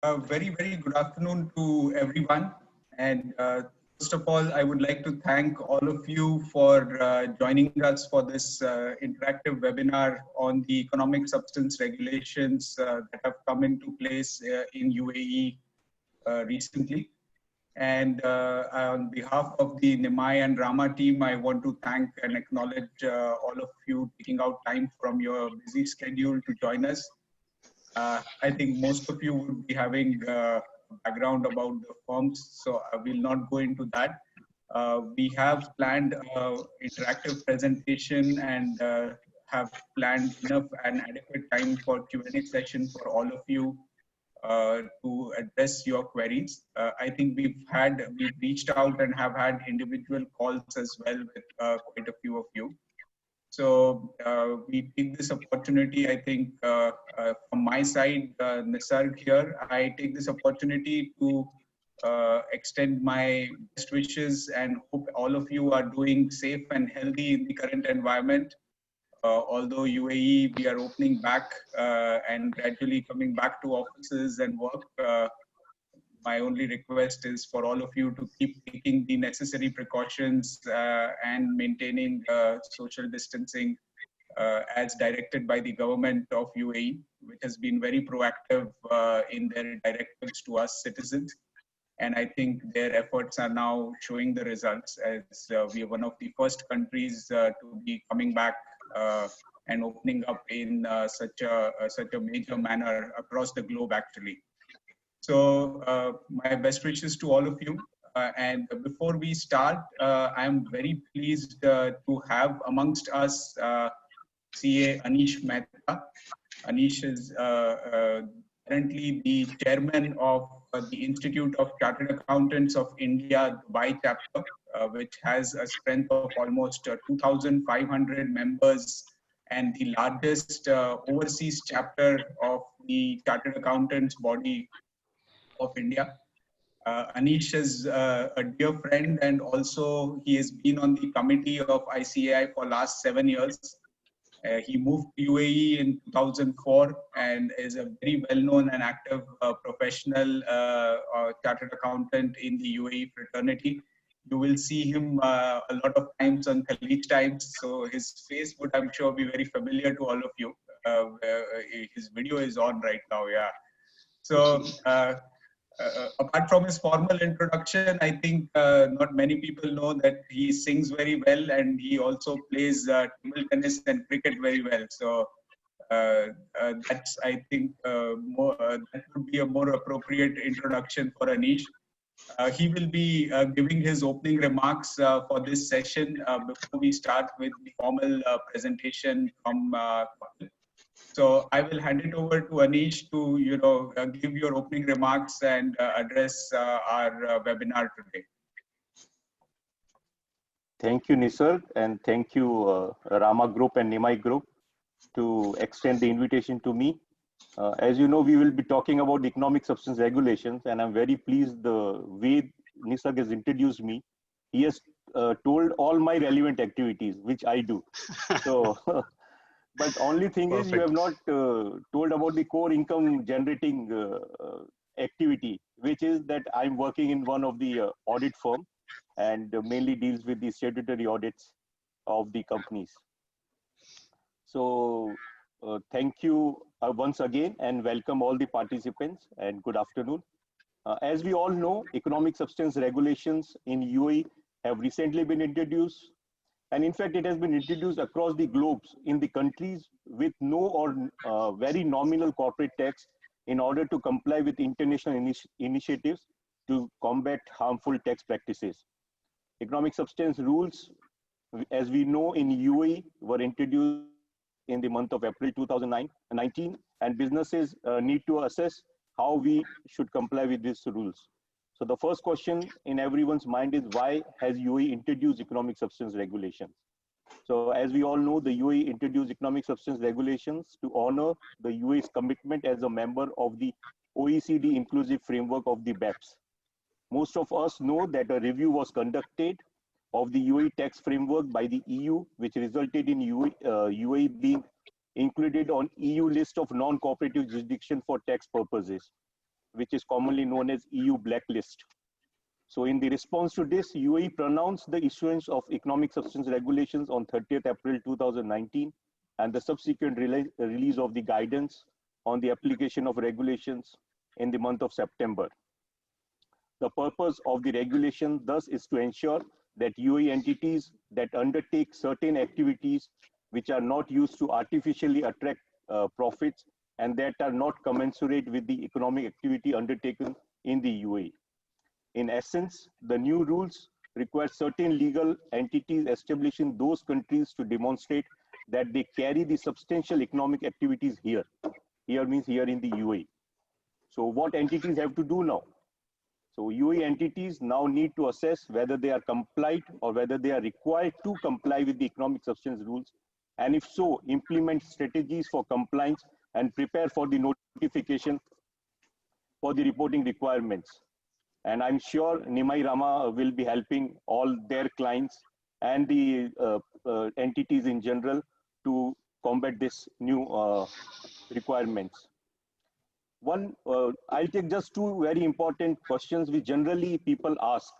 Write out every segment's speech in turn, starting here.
Very good afternoon to everyone. And first of all, I would like to thank all of you for joining us for this interactive webinar on the economic substance regulations that have come into place in UAE recently. And on behalf of the Nimai and Rama team, I want to thank and acknowledge all of you taking out time from your busy schedule to join us. I think most of you would be having background about the firms, so I will not go into that. We have planned interactive presentation and have planned enough and adequate time for Q&A session for all of you to address your queries. I think we've reached out and have had individual calls as well with quite a few of you. So we take this opportunity, I think, from my side, Nisarg here, I take this opportunity to extend my best wishes and hope all of you are doing safe and healthy in the current environment. Although UAE, we are opening back and gradually coming back to offices and work. My only request is for all of you to keep taking the necessary precautions and maintaining social distancing as directed by the government of UAE, which has been very proactive in their directives to us citizens. And I think their efforts are now showing the results as we are one of the first countries to be coming back and opening up in such a major manner across the globe, actually. So my best wishes to all of you. And before we start, I'm very pleased to have amongst us CA Anish Mehta. Anish is currently the chairman of the Institute of Chartered Accountants of India Dubai chapter, which has a strength of almost 2,500 members and the largest overseas chapter of the Chartered Accountants body of India. Anish is a dear friend, and also he has been on the committee of ICAI for last 7 years. He moved to UAE in 2004 and is a very well-known and active professional chartered accountant in the UAE fraternity. You will see him a lot of times on Khalij Times, so his face would, I'm sure, be very familiar to all of you. His video is on right now, yeah. So apart from his formal introduction, I think not many people know that he sings very well and he also plays table tennis and cricket very well. So that's, I think, that would be a more appropriate introduction for Anish. He will be giving his opening remarks for this session before we start with the formal presentation from Kapil. So I will hand it over to Anish to, give your opening remarks and address our webinar today. Thank you, Nisarg, and thank you, Rama Group and Nimai Group, to extend the invitation to me. As you know, we will be talking about economic substance regulations, and I'm very pleased the way Nisarg has introduced me. He has told all my relevant activities, which I do. So. But only thing is, you have not told about the core income generating activity, which is that I'm working in one of the audit firm and mainly deals with the statutory audits of the companies. So thank you once again and welcome all the participants and good afternoon. As we all know, economic substance regulations in UAE have recently been introduced. And in fact, it has been introduced across the globe in the countries with no or very nominal corporate tax in order to comply with international initiatives to combat harmful tax practices. Economic substance rules, as we know in UAE, were introduced in the month of April 2019, and businesses need to assess how we should comply with these rules. So the first question in everyone's mind is, why has UAE introduced economic substance regulations? So as we all know, the UAE introduced economic substance regulations to honor the UAE's commitment as a member of the OECD inclusive framework of the BEPS. Most of us know that a review was conducted of the UAE tax framework by the EU, which resulted in UAE being included on EU list of non-cooperative jurisdiction for tax purposes. which is commonly known as EU blacklist. So in the response to this, UAE pronounced the issuance of economic substance regulations on 30th April 2019 and the subsequent release of the guidance on the application of regulations in the month of September. The purpose of the regulation thus is to ensure that UAE entities that undertake certain activities which are not used to artificially attract profits and that are not commensurate with the economic activity undertaken in the UAE. In essence, the new rules require certain legal entities established in those countries to demonstrate that they carry the substantial economic activities here. Here means here in the UAE. So what entities have to do now? So UAE entities now need to assess whether they are compliant or whether they are required to comply with the economic substance rules. And if so, implement strategies for compliance and prepare for the notification for the reporting requirements. And I'm sure Nimai Rama will be helping all their clients and the entities in general to combat this new requirements. I'll take just two very important questions which generally people ask.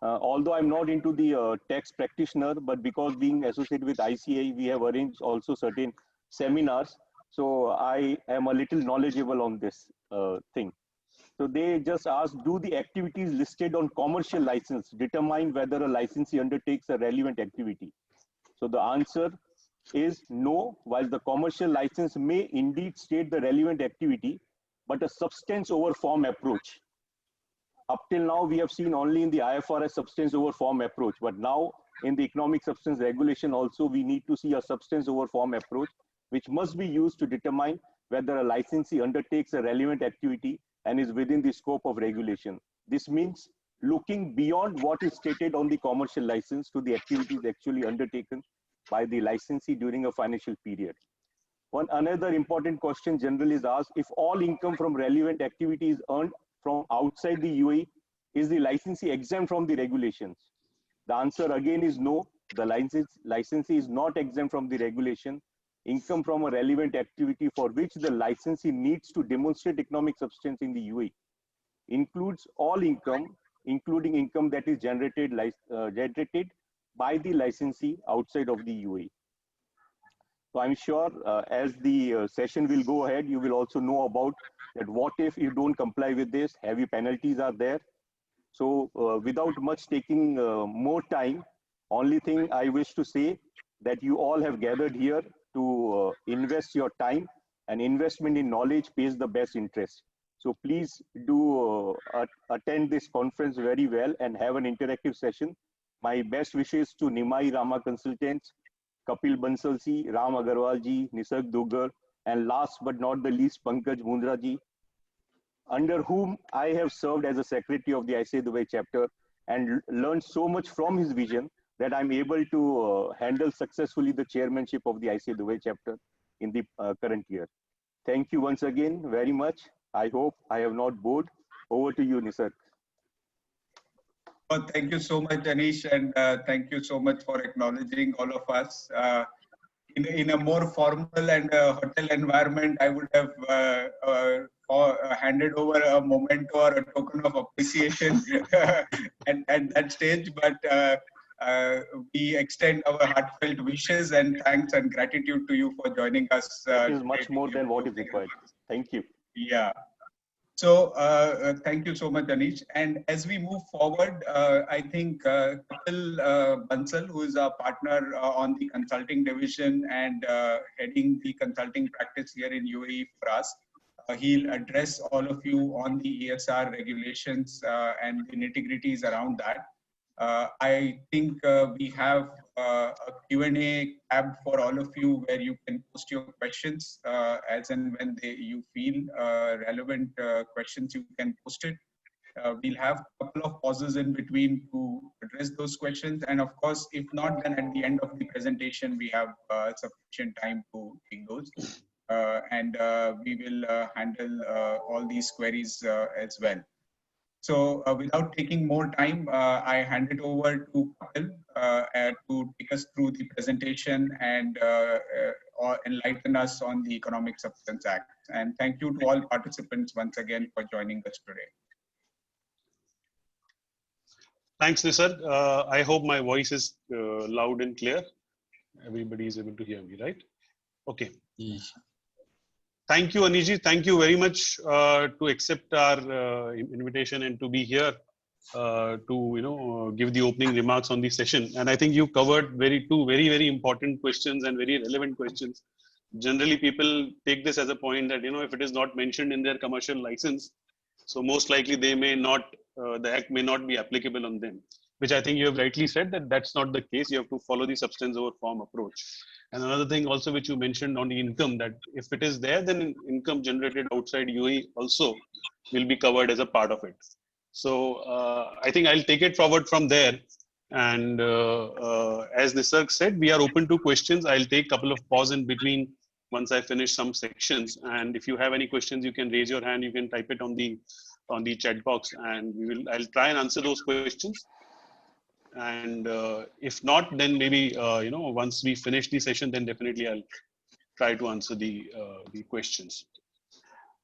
Although I'm not into the tax practitioner, but because being associated with ICAI, we have arranged also certain seminars. So I am a little knowledgeable on this thing. So they just ask, do the activities listed on commercial license determine whether a licensee undertakes a relevant activity? So the answer is no, while the commercial license may indeed state the relevant activity, but a substance over form approach. Up till now, we have seen only in the IFRS substance over form approach, but now in the economic substance regulation also, we need to see a substance over form approach, which must be used to determine whether a licensee undertakes a relevant activity and is within the scope of regulation. This means looking beyond what is stated on the commercial license to the activities actually undertaken by the licensee during a financial period. Another important question generally is asked, if all income from relevant activity is earned from outside the UAE, is the licensee exempt from the regulations? The answer again is no, the licensee is not exempt from the regulation. Income from a relevant activity for which the licensee needs to demonstrate economic substance in the UAE includes all income, including income that is generated by the licensee outside of the UAE. So I'm sure as the session will go ahead, you will also know about that what if you don't comply with this, heavy penalties are there. So without much taking more time, only thing I wish to say that you all have gathered here to invest your time, and investment in knowledge pays the best interest. So please do attend this conference very well and have an interactive session. My best wishes to Nimai Rama Consultants, Kapil Bansal ji, Ram Agarwal ji, Nisarg Dugar, and last but not the least, Pankaj Mundra ji, under whom I have served as a secretary of the ICAI Dubai chapter and learned so much from his vision that I'm able to handle successfully the chairmanship of the ICAI Dubai chapter in the current year. Thank you once again very much. I hope I have not bored. Over to you, Nisarg. Well, thank you so much, Anish, and thank you so much for acknowledging all of us. In a more formal and hotel environment, I would have handed over a memento or a token of appreciation at that stage, but we extend our heartfelt wishes and thanks and gratitude to you for joining us. It is much more than what is required. Thank you. Yeah. So thank you so much, Anish. And as we move forward, I think Kapil Bansal, who is our partner on the consulting division and heading the consulting practice here in UAE for us, he'll address all of you on the ESR regulations and the nitty-gritties around that. I think we have a Q&A tab for all of you where you can post your questions as and when you feel relevant questions, you can post it. We'll have a couple of pauses in between to address those questions. And of course, if not, then at the end of the presentation, we have sufficient time to take those. And we will handle all these queries as well. So without taking more time, I hand it over to Kapil to take us through the presentation and or enlighten us on the Economic Substance Act. And thank you to all participants once again for joining us today. Thanks, Nisarg. I hope my voice is loud and clear. Everybody is able to hear me, right? Okay. Yes. Thank you, Anishji. Thank you very much to accept our invitation and to be here to give the opening remarks on the session. And I think you covered two very important questions and very relevant questions. Generally, people take this as a point that if it is not mentioned in their commercial license, so most likely they may not, the act may not be applicable on them, which I think you have rightly said that that's not the case. You have to follow the substance over form approach. And another thing also which you mentioned on the income, that if it is there, then income generated outside UAE also will be covered as a part of it. So I think I'll take it forward from there. And as Nisarg said, we are open to questions. I'll take a couple of pause in between once I finish some sections. And if you have any questions, you can raise your hand. You can type it on the chat box, and I'll try and answer those questions. And if not, then maybe once we finish the session, then definitely I'll try to answer the questions.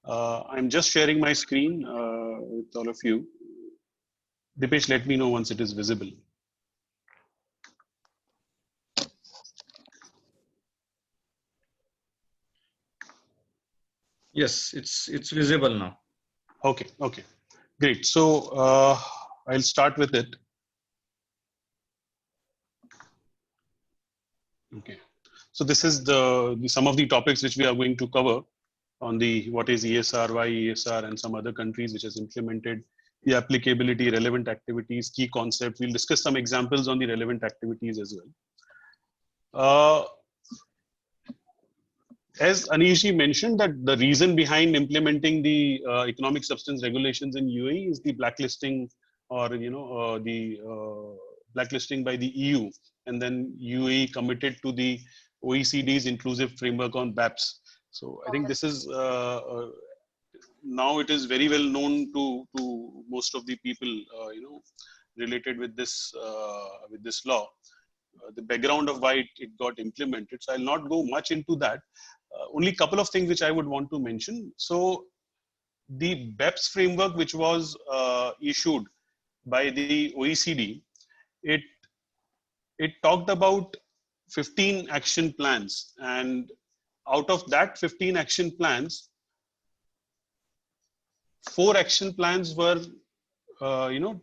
I'm just sharing my screen with all of you. Dipesh, let me know once it is visible. Yes, it's visible now. Okay, great. So I'll start with it. Okay, so this is some of the topics which we are going to cover on the what is ESR, why ESR, and some other countries which has implemented the applicability, relevant activities, key concepts. We'll discuss some examples on the relevant activities as well. As Anishji mentioned, that the reason behind implementing the economic substance regulations in UAE is the blacklisting, or the blacklisting by the EU, and then UAE committed to the OECD's inclusive framework on BEPS. So I think this is now it is very well known to most of the people related with this law. The background of why it got implemented. So I'll not go much into that. Only a couple of things which I would want to mention. So the BEPS framework, which was issued by the OECD, it talked about 15 action plans, and out of that 15 action plans, 4 action plans were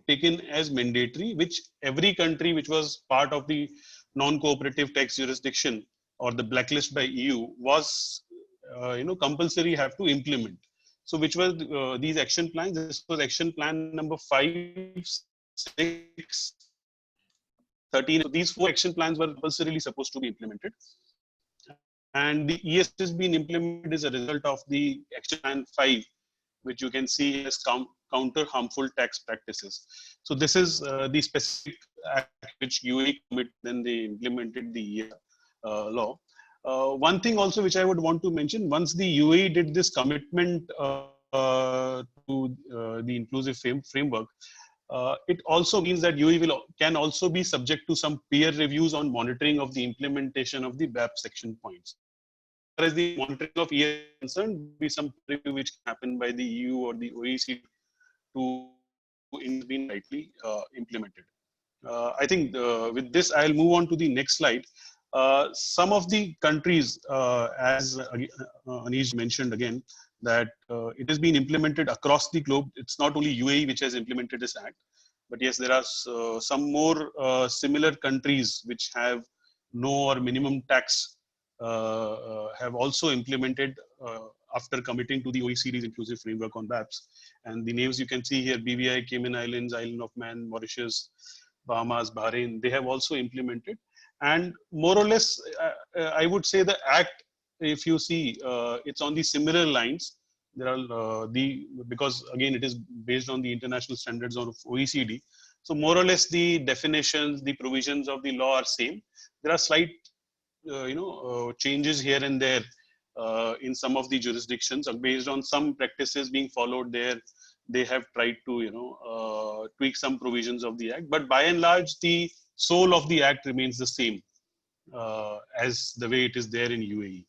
taken as mandatory, which every country which was part of the non-cooperative tax jurisdiction or the blacklist by EU was compulsory have to implement. So which were these action plans? This was action plan number 5, 6, 13. So these 4 action plans were compulsorily supposed to be implemented, and the ES has been implemented as a result of the action plan 5, which you can see as counter harmful tax practices. So this is the specific act which UAE committed, then they implemented the law. One thing also which I would want to mention, once the UAE did this commitment to the inclusive framework, it also means that UAE can also be subject to some peer reviews on monitoring of the implementation of the BEPS section points. As far as the monitoring of ES is concerned, be some review which can happen by the EU or the OECD to be rightly implemented. I think with this, I'll move on to the next slide. Some of the countries, as Anish mentioned again, that it has been implemented across the globe. It's not only UAE which has implemented this act, but yes, there are some more similar countries which have no or minimum tax have also implemented after committing to the OECD's inclusive framework on BEPS. And the names you can see here: BVI, Cayman Islands, Isle of Man, Mauritius, Bahamas, Bahrain, they have also implemented. And more or less, I would say the act, if you see, it's on the similar lines. There are because again, it is based on the international standards of OECD. So more or less the definitions, the provisions of the law are same. There are slight changes here and there in some of the jurisdictions based on some practices being followed there. They have tried to tweak some provisions of the act, but by and large, the soul of the act remains the same. as the way it is there in UAE.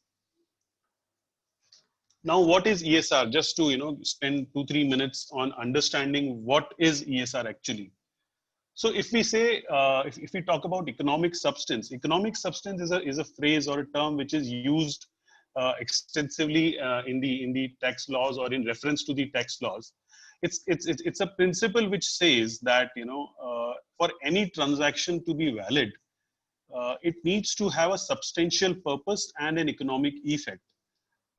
Now, what is ESR? Just to spend 2-3 minutes on understanding what is ESR actually. So, if we say if we talk about economic substance is a phrase or a term which is used extensively in the tax laws or in reference to the tax laws. It's a principle which says that for any transaction to be valid, it needs to have a substantial purpose and an economic effect,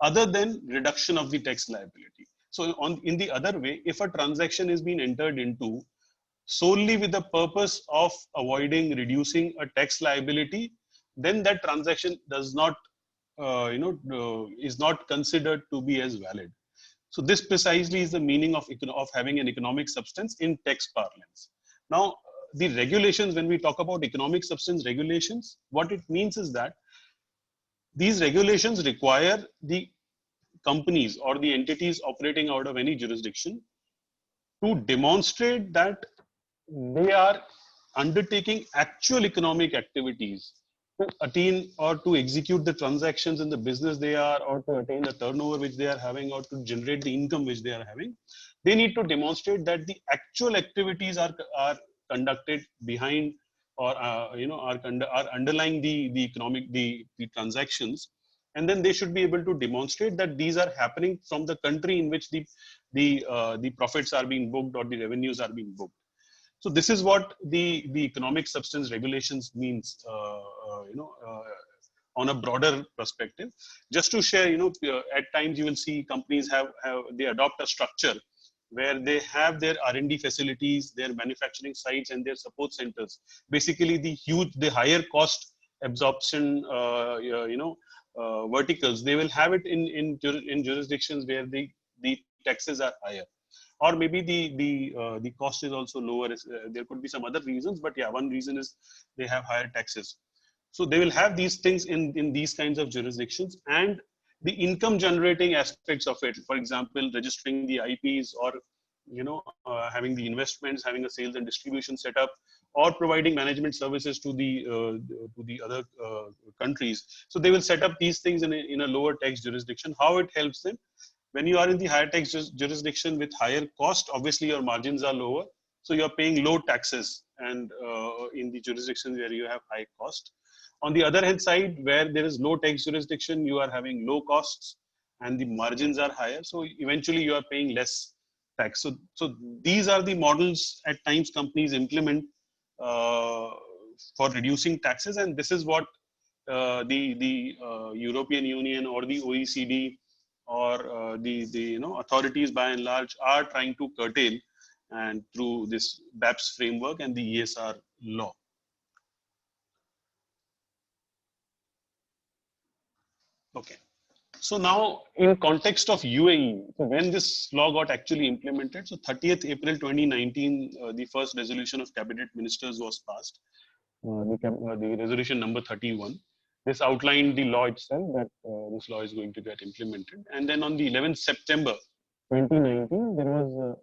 other than reduction of the tax liability. So in the other way, if a transaction is being entered into solely with the purpose of avoiding reducing a tax liability, then that transaction does not is not considered to be as valid. So this precisely is the meaning of having an economic substance in tax parlance. Now, the regulations, when we talk about economic substance regulations, what it means is that these regulations require the companies or the entities operating out of any jurisdiction to demonstrate that they are undertaking actual economic activities to attain or to execute the transactions in the business they are, or to attain the turnover which they are having, or to generate the income which they are having. They need to demonstrate that the actual activities are conducted behind or are underlying the transactions, and then they should be able to demonstrate that these are happening from the country in which the profits are being booked or the revenues are being booked. So this is what the economic substance regulations means, on a broader perspective. Just to share, at times you will see companies they adopt a structure where they have their R&D facilities, their manufacturing sites, and their support centers. Basically, the higher cost absorption, verticals, they will have it in jurisdictions where the taxes are higher. Or maybe the cost is also lower. There could be some other reasons, but yeah, one reason is they have higher taxes. So they will have these things in these kinds of jurisdictions, and the income generating aspects of it, for example, registering the IPs, or having the investments, having a sales and distribution setup, or providing management services to the other countries. So they will set up these things in a lower tax jurisdiction. How it helps them? When you are in the higher tax jurisdiction with higher cost, obviously your margins are lower, so you are paying low taxes, and in the jurisdictions where you have high cost. On the other hand side, where there is low tax jurisdiction, you are having low costs and the margins are higher, so eventually you are paying less tax. So these are the models at times companies implement for reducing taxes, and this is what the European Union or the OECD or the authorities by and large are trying to curtail, and through this BEPS framework and the ESR law. Okay. So now, in context of UAE, so when this law got actually implemented, so 30th April 2019, the first resolution of cabinet ministers was passed, the resolution number 31. This outlined the law itself, that this law is going to get implemented. And then on the 11th September 2019, there was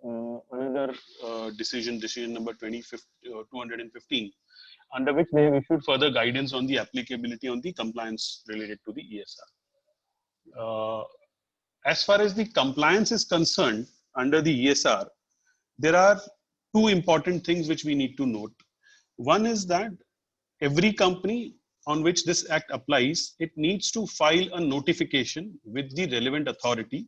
another decision number 215, under which they have issued further guidance on the applicability on the compliance related to the ESR. As far as the compliance is concerned under the ESR, there are two important things which we need to note. One is that every company on which this act applies, it needs to file a notification with the relevant authority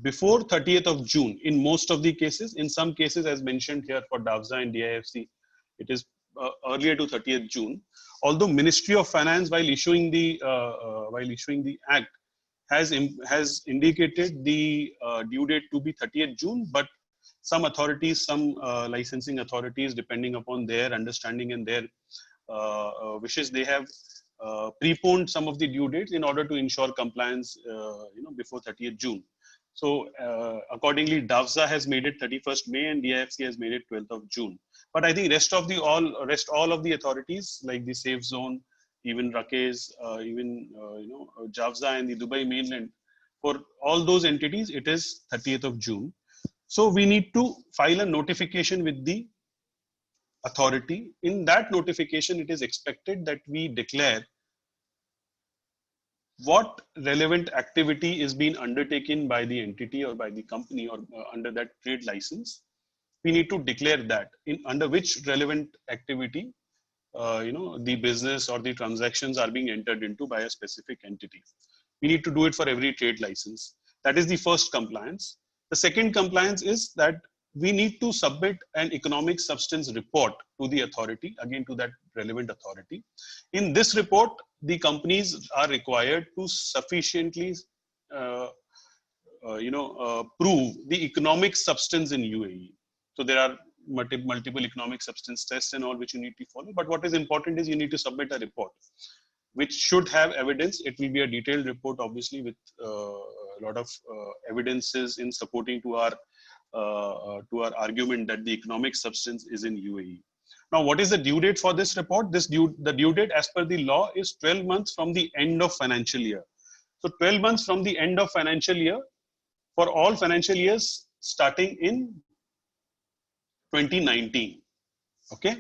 before 30th of June in most of the cases. In some cases, as mentioned here for DAFZA and DIFC, it is earlier to 30th June. Although Ministry of Finance, while issuing the act, has indicated the due date to be 30th June, but some authorities, some licensing authorities, depending upon their understanding and their wishes, they have preponed some of the due dates in order to ensure compliance, before 30th June. So accordingly, DAFZA has made it 31st May and DIFC has made it 12th of June. But I think all of the authorities, like the Safe Zone, even Rakez, even JAFZA and the Dubai mainland, for all those entities, it is 30th of June. So we need to file a notification with the authority. In that notification, it is expected that we declare what relevant activity is being undertaken by the entity or by the company or under that trade license. We need to declare that under which relevant activity the business or the transactions are being entered into by a specific entity. We need to do it for every trade license. That is the first compliance. The second compliance is that we need to submit an economic substance report to the authority, again to that relevant authority. In this report, the companies are required to sufficiently prove the economic substance in UAE. So there are multiple economic substance tests and all which you need to follow. But what is important is you need to submit a report, which should have evidence. It will be a detailed report, obviously, with a lot of evidences in supporting to our argument that the economic substance is in UAE. Now, what is the due date for this report? The due date as per the law is 12 months from the end of financial year. So 12 months from the end of financial year for all financial years starting in 2019. Okay,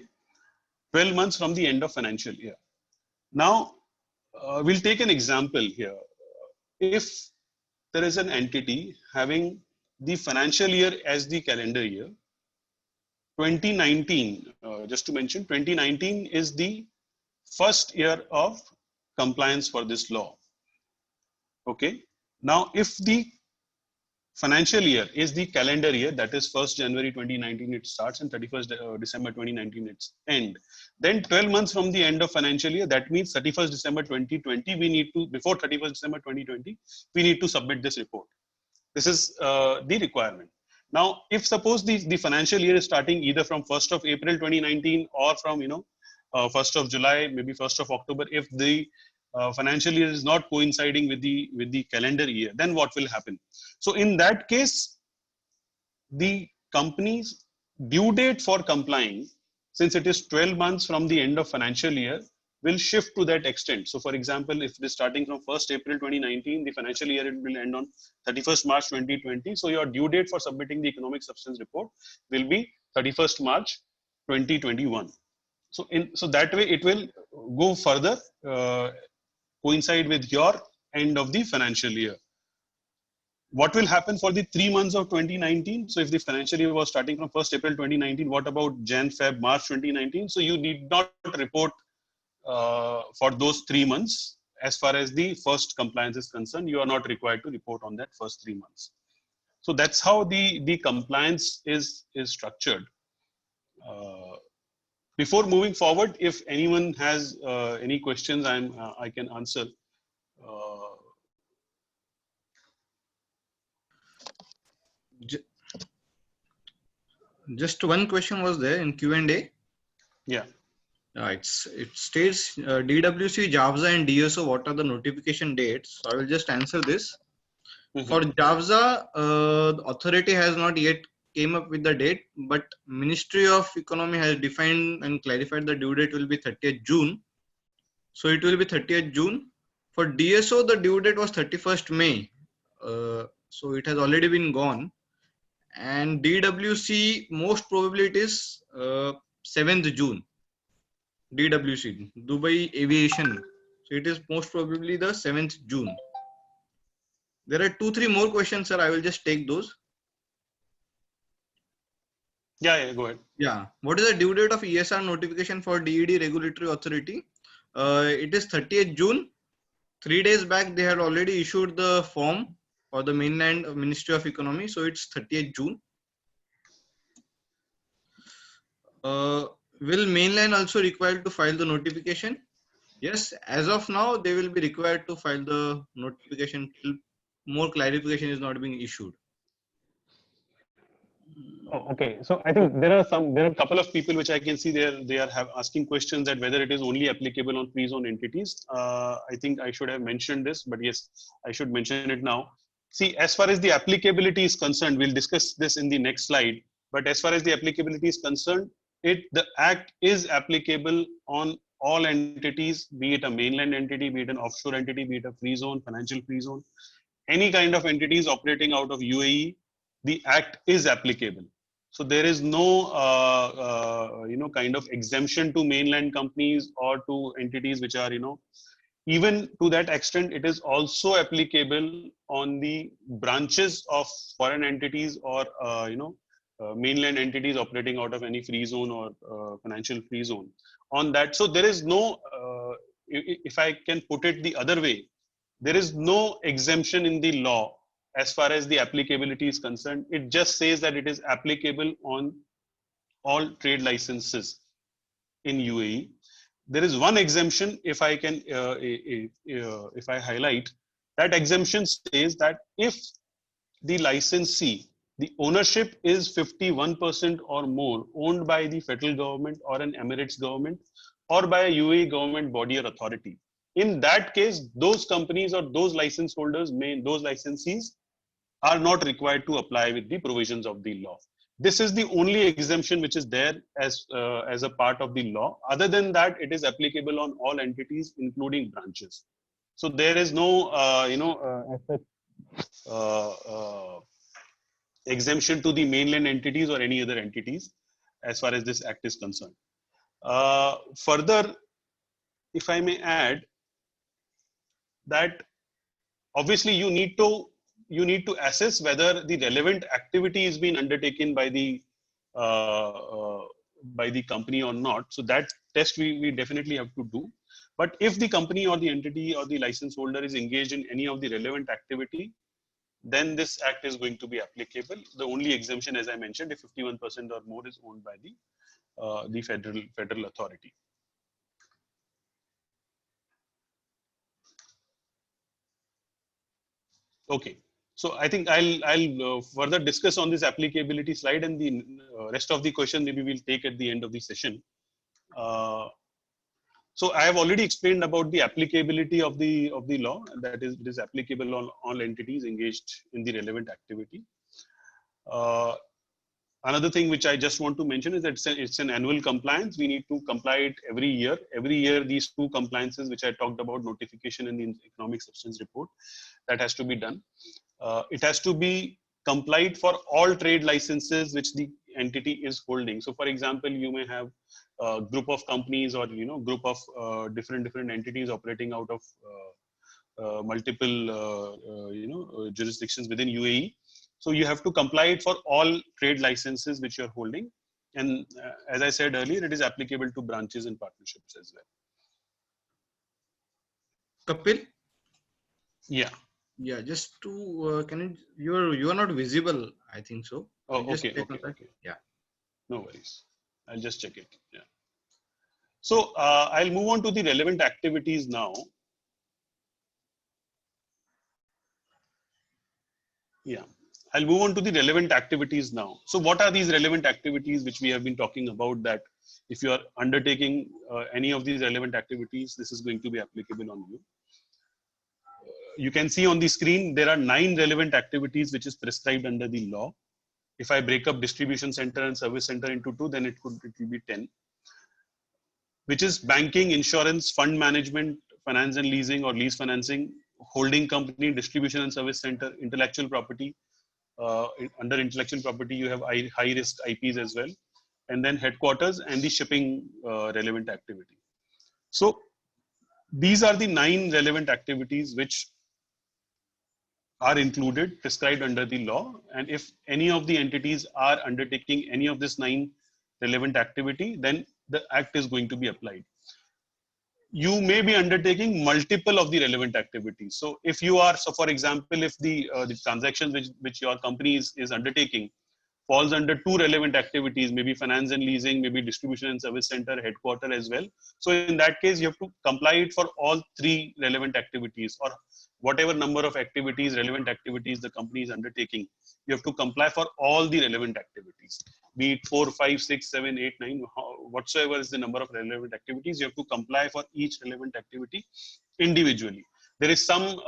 12 months from the end of financial year. Now, we'll take an example here. If there is an entity having the financial year as the calendar year, 2019, just to mention, 2019 is the first year of compliance for this law. Okay. Now, if the financial year is the calendar year, that is 1st January 2019 it starts and 31st December 2019 it's end. Then 12 months from the end of financial year, that means 31st December 2020, we need to, before 31st December 2020, we need to submit this report. This is the requirement. Now, if suppose the financial year is starting either from 1st of April 2019 or from 1st of July, maybe 1st of October, if the financial year is not coinciding with the calendar year, then what will happen? So in that case, the company's due date for complying, since it is 12 months from the end of financial year, will shift to that extent. So for example, if it is starting from 1st April 2019, the financial year it will end on 31st March 2020. So your due date for submitting the economic substance report will be 31st March 2021. So that way it will go further, coincide with your end of the financial year. What will happen for the 3 months of 2019? So if the financial year was starting from 1st April 2019, what about Jan, Feb, March 2019? So you need not report for those 3 months. As far as the first compliance is concerned, you are not required to report on that first 3 months. So that's how the compliance is structured. Before moving forward, if anyone has any questions, I can answer. Just one question was there in Q&A. Yeah. It states DWC, JAVSA and DSO, what are the notification dates? So I will just answer this. Mm-hmm. For JAVSA, the authority has not yet came up with the date, but Ministry of Economy has defined and clarified the due date will be 30th June. So it will be 30th June. For DSO, the due date was 31st May. So it has already been gone. And DWC, most probably it is 7th June. DWC, Dubai Aviation. So it is most probably the 7th June. There are 2-3 more questions, sir. I will just take those. Yeah, go ahead. Yeah. What is the due date of ESR notification for DED regulatory authority? It is 30th June. 3 days back, they had already issued the form for the mainland Ministry of Economy. So it's 30th June. Will mainland also required to file the notification? Yes, as of now, they will be required to file the notification till more clarification is not being issued. Oh, okay, so I think there are a couple of people which I can see they are asking questions that whether it is only applicable on free zone entities. I think I should have mentioned this, but yes, I should mention it now. See, as far as the applicability is concerned, we'll discuss this in the next slide. But as far as the applicability is concerned, the Act is applicable on all entities, be it a mainland entity, be it an offshore entity, be it a free zone, financial free zone, any kind of entities operating out of UAE, the Act is applicable. So there is no, kind of exemption to mainland companies or to entities which are, even to that extent, it is also applicable on the branches of foreign entities or mainland entities operating out of any free zone or financial free zone. On that, so there is no, if I can put it the other way, there is no exemption in the law as far as the applicability is concerned. It just says that it is applicable on all trade licenses in UAE. There is one exemption, if I can, if I highlight, that exemption says that if the licensee, the ownership is 51% or more owned by the federal government or an Emirates government or by a UAE government body or authority. In that case, those companies or those license holders, those licensees are not required to apply with the provisions of the law. This is the only exemption which is there as a part of the law. Other than that, it is applicable on all entities, including branches. So there is no, exemption to the mainland entities or any other entities as far as this act is concerned. Further, if I may add, that obviously you need to assess whether the relevant activity is being undertaken by the company or not. So that test we definitely have to do. But if the company or the entity or the license holder is engaged in any of the relevant activity, then this act is going to be applicable. The only exemption, as I mentioned, if 51% or more is owned by the federal authority. Okay, so I think I'll further discuss on this applicability slide, and the rest of the question maybe we'll take at the end of the session. So I have already explained about the applicability of the law, and that is, it is applicable on all entities engaged in the relevant activity. Another thing which I just want to mention is that it's an annual compliance. We need to comply it every year. Every year, these two compliances, which I talked about, notification and the economic substance report, that has to be done. It has to be complied for all trade licenses which the entity is holding. So, for example, you may have a group of companies or group of different entities operating out of multiple jurisdictions within UAE. So you have to comply it for all trade licenses which you're holding. And as I said earlier, it is applicable to branches and partnerships as well. Kapil? Yeah. Yeah, just to, you are not visible, I think so. Oh, Just okay. Yeah. No worries. I'll just check it. Yeah. So I'll move on to the relevant activities now. Yeah. I'll move on to the relevant activities now. So what are these relevant activities which we have been talking about, that if you are undertaking any of these relevant activities, this is going to be applicable on you. You can see on the screen, there are 9 relevant activities which is prescribed under the law. If I break up distribution center and service center into 2, then it will be 10, which is banking, insurance, fund management, finance and leasing or lease financing, holding company, distribution and service center, intellectual property. Under intellectual property, you have high risk IPs as well, and then headquarters and the shipping relevant activity. So these are the 9 relevant activities which are included, prescribed under the law. And if any of the entities are undertaking any of this 9 relevant activity, then the act is going to be applied. You may be undertaking multiple of the relevant activities. So if you are, so for example, if the transactions which your company is undertaking falls under 2 relevant activities, maybe finance and leasing, maybe distribution and service center, headquarter as well. So in that case, you have to comply it for all 3 relevant activities, or whatever number of activities, relevant activities the company is undertaking. You have to comply for all the relevant activities, be it 4, 5, 6, 7, 8, 9, whatsoever is the number of relevant activities. You have to comply for each relevant activity individually. There is some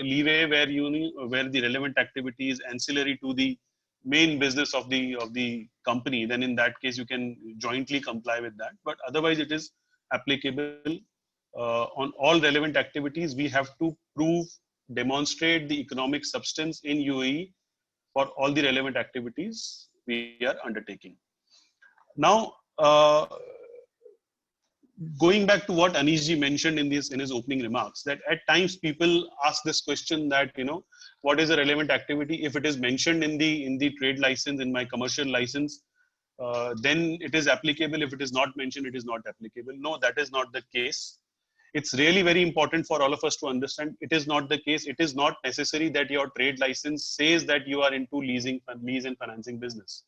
leeway where the relevant activity is ancillary to the main business of the company. Then in that case, you can jointly comply with that. But otherwise, it is applicable on all relevant activities. We have to demonstrate the economic substance in UAE for all the relevant activities we are undertaking. Now, going back to what Anishji mentioned in his opening remarks, that at times people ask this question that, what is a relevant activity? If it is mentioned in the trade license, in my commercial license, then it is applicable. If it is not mentioned, it is not applicable. No, that is not the case. It's really very important for all of us to understand. It is not the case. It is not necessary that your trade license says that you are into lease and financing business.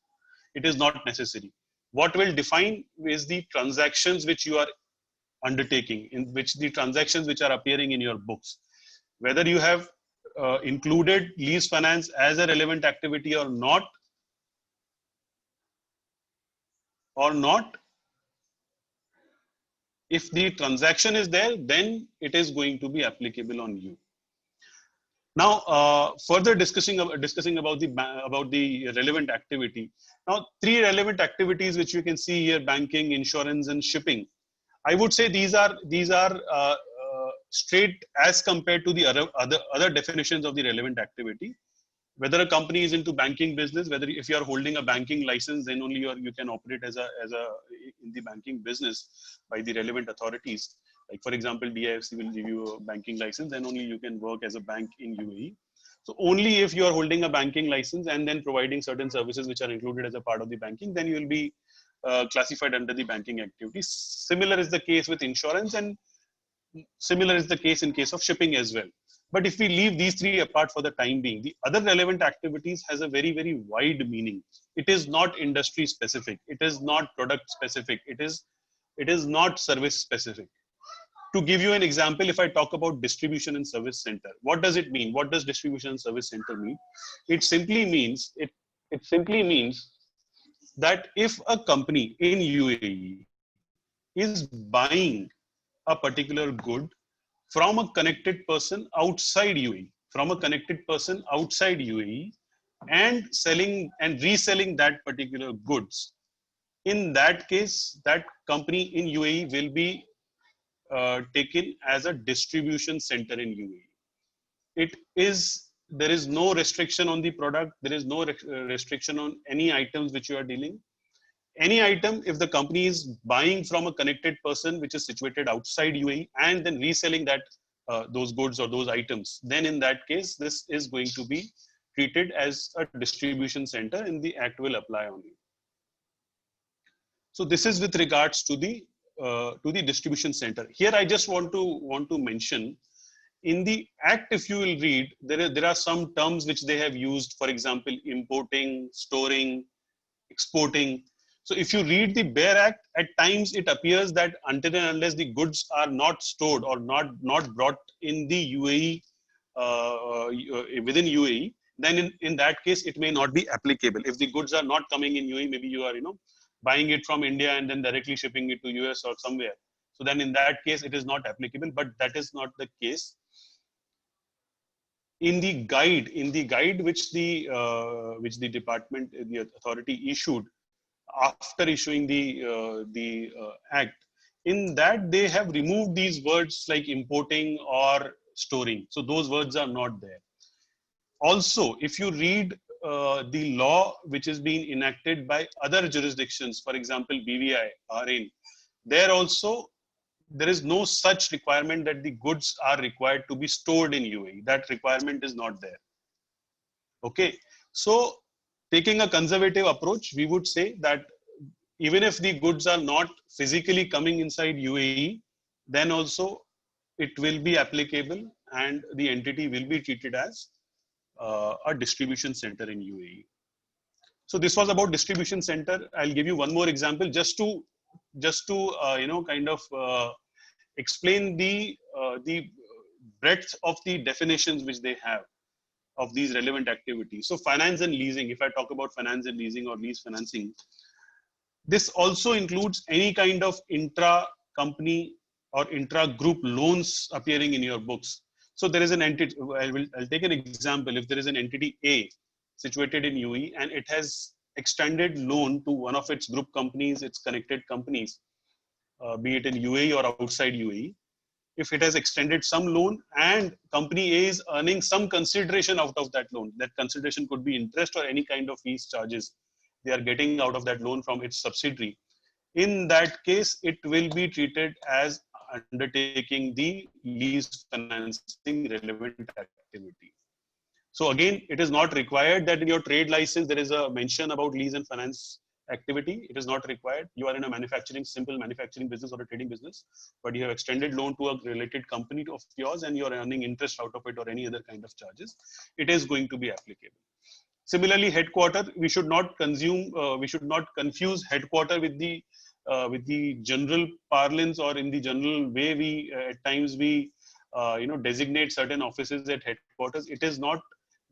It is not necessary. What will define is the transactions which you are undertaking, in which the transactions which are appearing in your books. Whether you have included lease finance as a relevant activity or not, if the transaction is there, then it is going to be applicable on you. Now, further discussing about the relevant activity. Now, 3 relevant activities which you can see here: banking, insurance, and shipping. I would say these are straight as compared to the other definitions of the relevant activity. Whether a company is into banking business, whether if you are holding a banking license, then only you can operate as a in the banking business by the relevant authorities. Like for example, DIFC will give you a banking license, then only you can work as a bank in UAE. So only if you are holding a banking license and then providing certain services which are included as a part of the banking, then you will be classified under the banking activities. Similar is the case with insurance, and similar is the case in case of shipping as well. But if we leave these 3 apart for the time being, the other relevant activities has a very, very wide meaning. It is not industry specific. It is not product specific. It is not service specific. To give you an example, if I talk about distribution and service center, what does it mean? What does distribution and service center mean? It simply means that if a company in UAE is buying a particular good from a connected person outside UAE, and selling and reselling that particular goods, in that case, that company in UAE will be taken as a distribution center in UAE. There is no restriction on the product. There is no restriction on any items which you are dealing. Any item, if the company is buying from a connected person which is situated outside UAE and then reselling that those goods or those items, then in that case, this is going to be treated as a distribution center, and the act will apply on you. So this is with regards to the distribution center. Here, I just want to mention, in the act, if you will read, there are some terms which they have used. For example, importing, storing, exporting. So if you read the bare act, at times it appears that until and unless the goods are not stored or not brought in the UAE, within UAE, then in that case it may not be applicable. If the goods are not coming in UAE, maybe you are buying it from India and then directly shipping it to US or somewhere. So then in that case it is not applicable. But that is not the case. In the guide which the department, the authority issued after issuing the act, in that they have removed these words like importing or storing. So those words are not there. Also, if you read the law which is being enacted by other jurisdictions, for example, BVI, Bahrain, there is no such requirement that the goods are required to be stored in UAE. That requirement is not there. Okay. So taking a conservative approach, we would say that even if the goods are not physically coming inside UAE, then also it will be applicable and the entity will be treated as a distribution center in UAE. So this was about distribution center. I'll give you one more example just to explain the breadth of the definitions which they have of these relevant activities. So finance and leasing, if I talk about finance and leasing or lease financing, this also includes any kind of intra-company or intra-group loans appearing in your books. So there is an entity, I'll take an example. If there is an entity A situated in UAE and it has extended loan to one of its group companies, its connected companies, be it in UAE or outside UAE, if it has extended some loan and company A is earning some consideration out of that loan, that consideration could be interest or any kind of fees, charges they are getting out of that loan from its subsidiary, in that case, it will be treated as undertaking the lease financing relevant activity. So again, it is not required that in your trade license there is a mention about lease and finance activity. It is not required. You are in a simple manufacturing business or a trading business, but you have extended loan to a related company of yours and you are earning interest out of it or any other kind of charges. It is going to be applicable. Similarly, headquarter, we should not confuse headquarter with the general parlance, or in the general way we at times we designate certain offices at headquarters. It is not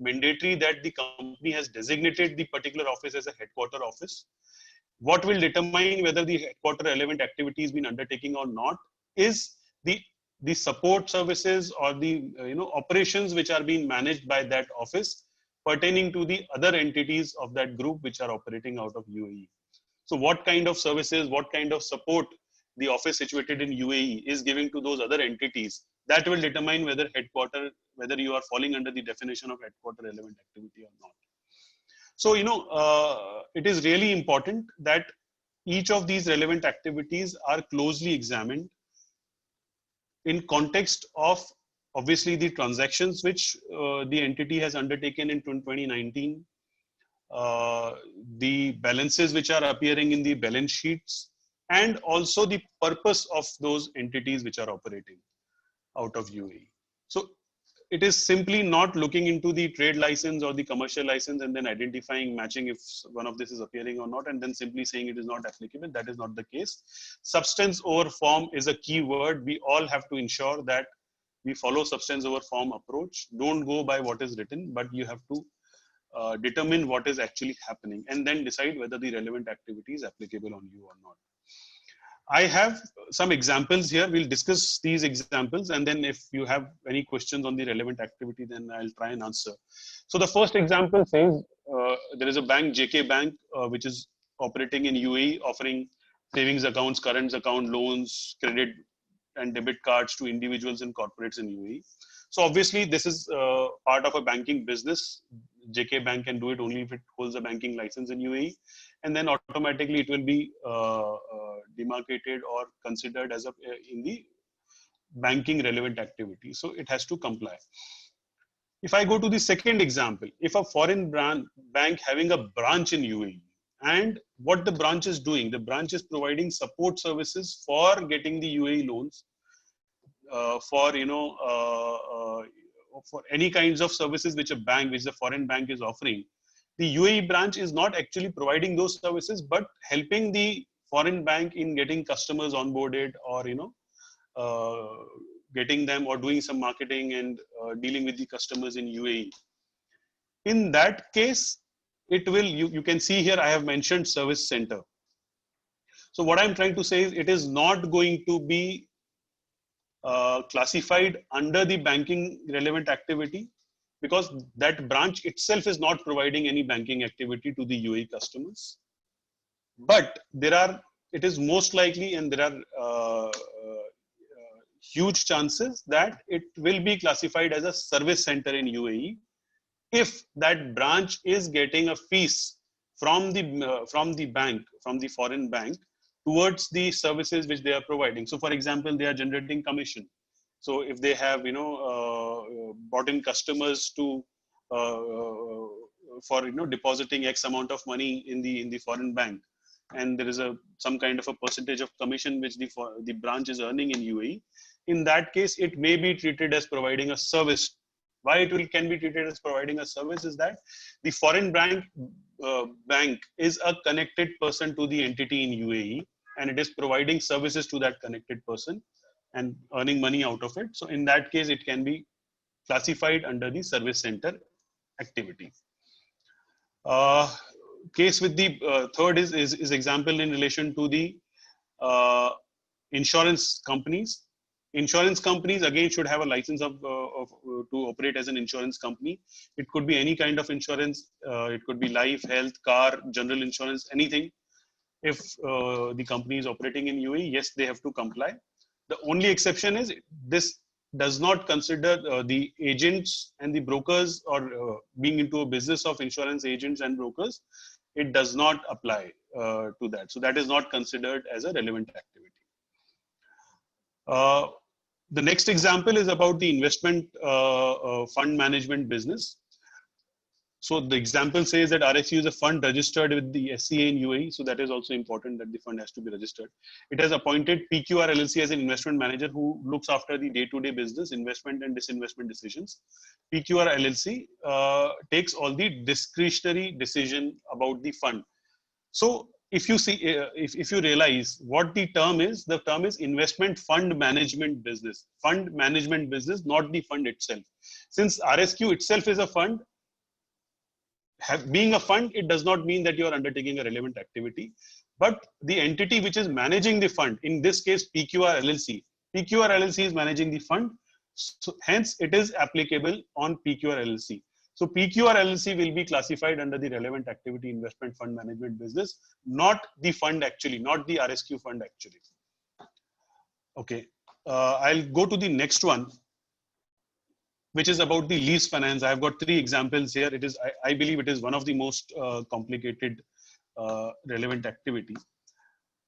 mandatory that the company has designated the particular office as a headquarter office. What will determine whether the headquarter relevant activity is been undertaking or not is the support services or the operations which are being managed by that office pertaining to the other entities of that group which are operating out of UAE. So what kind of services, what kind of support the office situated in UAE is giving to those other entities, that will determine whether you are falling under the definition of headquarter relevant activity or not. So, it is really important that each of these relevant activities are closely examined in context of obviously the transactions which the entity has undertaken in 2019, the balances which are appearing in the balance sheets, and also the purpose of those entities which are operating out of UAE. So it is simply not looking into the trade license or the commercial license and then identifying, matching if one of this is appearing or not, and then simply saying it is not applicable. That is not the case. Substance over form is a key word. We all have to ensure that we follow substance over form approach. Don't go by what is written, but you have to determine what is actually happening and then decide whether the relevant activity is applicable on you or not. I have some examples here. We'll discuss these examples, and then if you have any questions on the relevant activity, then I'll try and answer. So the first example says there is a bank, JK Bank, which is operating in UAE, offering savings accounts, current account, loans, credit and debit cards to individuals and corporates in UAE. So obviously this is part of a banking business. JK Bank can do it only if it holds a banking license in UAE, and then automatically it will be demarcated or considered as in the banking relevant activity. So it has to comply. If I go to the second example, if a foreign bank having a branch in UAE, and what the branch is doing, the branch is providing support services for getting the UAE loans, for any kinds of services which a foreign bank is offering. The UAE branch is not actually providing those services, but helping the foreign bank in getting customers onboarded, or getting them, or doing some marketing and dealing with the customers in UAE. In that case, it will, you can see here I have mentioned service center. So what I'm trying to say is it is not going to be classified under the banking relevant activity, because that branch itself is not providing any banking activity to the UAE customers. But it is most likely, and there are huge chances that it will be classified as a service center in UAE if that branch is getting a fees from the bank, from the foreign bank, towards the services which they are providing. So for example, they are generating commission. So if they have brought in customers to for depositing X amount of money in the foreign bank, and there is some kind of a percentage of commission which the branch is earning in UAE, in that case it may be treated as providing a service. Why it can be treated as providing a service is that the foreign bank is a connected person to the entity in UAE, and it is providing services to that connected person and earning money out of it. So in that case, it can be classified under the service center activity. Case with the third is example in relation to the insurance companies. Insurance companies again should have a license to operate as an insurance company. It could be any kind of insurance. It could be life, health, car, general insurance, anything. If the company is operating in UAE, yes, they have to comply. The only exception is this does not consider the agents and the brokers, or being into a business of insurance agents and brokers. it does not apply to that. So that is not considered as a relevant activity. The next example is about the investment fund management business. So the example says that RSU is a fund registered with the SCA in UAE. So that is also important that the fund has to be registered. It has appointed PQR LLC as an investment manager who looks after the day-to-day business, investment and disinvestment decisions. PQR LLC takes all the discretionary decision about the fund. So if you see, if you realize what the term is investment fund management business. Fund management business, not the fund itself. Since RSQ itself is a fund, being a fund, it does not mean that you are undertaking a relevant activity, but the entity which is managing the fund, in this case PQR LLC is managing the fund, so hence it is applicable on PQR LLC. So PQR LLC will be classified under the relevant activity investment fund management business, not the fund actually, not the RSQ fund actually. Okay, I'll go to the next one, which is about the lease finance. I've got 3 examples here. It is, I believe it is one of the most complicated relevant activity.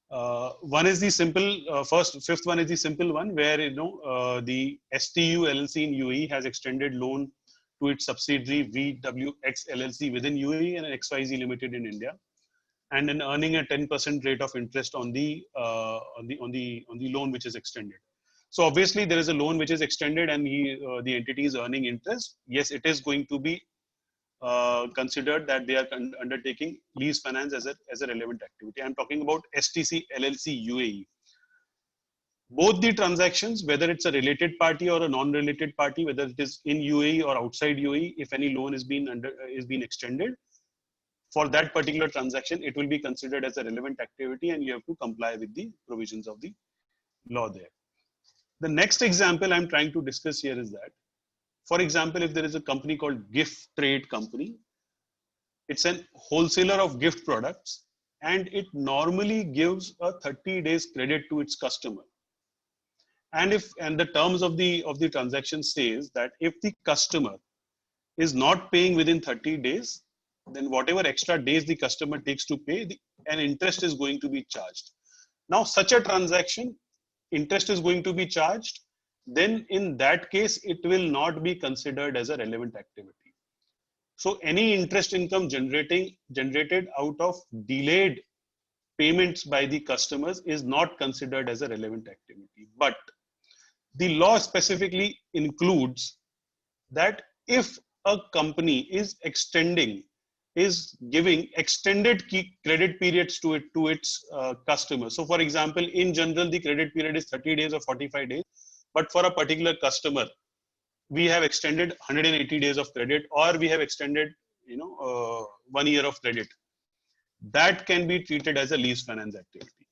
One is the simple, fifth one is the simple one where, the STU LLC in UAE has extended loan to its subsidiary VWX LLC within UAE and XYZ Limited in India, and then earning a 10% rate of interest on the loan which is extended. So obviously there is a loan which is extended and the entity is earning interest. Yes, it is going to be considered that they are undertaking lease finance as a relevant activity. I'm talking about STC LLC UAE. Both the transactions, whether it's a related party or a non-related party, whether it is in UAE or outside UAE, if any loan is being extended, for that particular transaction, it will be considered as a relevant activity and you have to comply with the provisions of the law there. The next example I'm trying to discuss here is that, for example, if there is a company called Gift Trade Company, it's an wholesaler of gift products and it normally gives a 30 days credit to its customer. And the terms of the transaction says that if the customer is not paying within 30 days, then whatever extra days the customer takes to pay, an interest is going to be charged. Now, such a transaction, interest is going to be charged, then in that case, it will not be considered as a relevant activity. So any interest income generated out of delayed payments by the customers is not considered as a relevant activity. But the law specifically includes that if a company is giving extended credit periods to its customers. So for example, in general, the credit period is 30 days or 45 days, but for a particular customer, we have extended 180 days of credit, or we have extended 1 year of credit. That can be treated as a lease finance activity.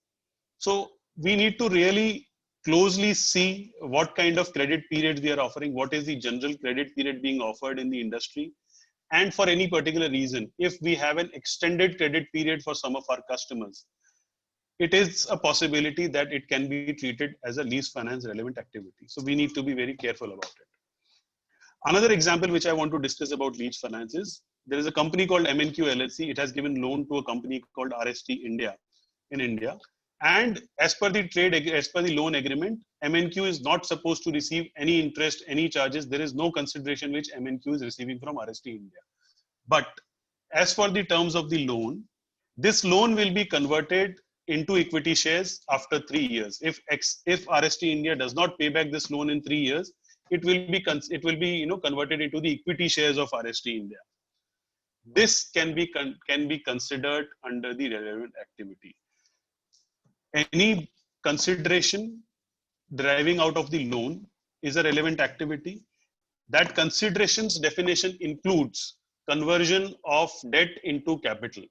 So we need to really closely see what kind of credit periods we are offering, what is the general credit period being offered in the industry. And for any particular reason, if we have an extended credit period for some of our customers, it is a possibility that it can be treated as a lease finance relevant activity. So we need to be very careful about it. Another example which I want to discuss about lease finance is, there is a company called MNQ LLC. It has given loan to a company called RST India in India. And as per the loan agreement, MNQ is not supposed to receive any interest, any charges. There is no consideration which MNQ is receiving from RST India. But as for the terms of the loan, this loan will be converted into equity shares after 3 years. If RST India does not pay back this loan in 3 years, it will be converted into the equity shares of RST India. This can be considered under the relevant activity. Any consideration deriving out of the loan is a relevant activity. That consideration's definition includes conversion of debt into capital.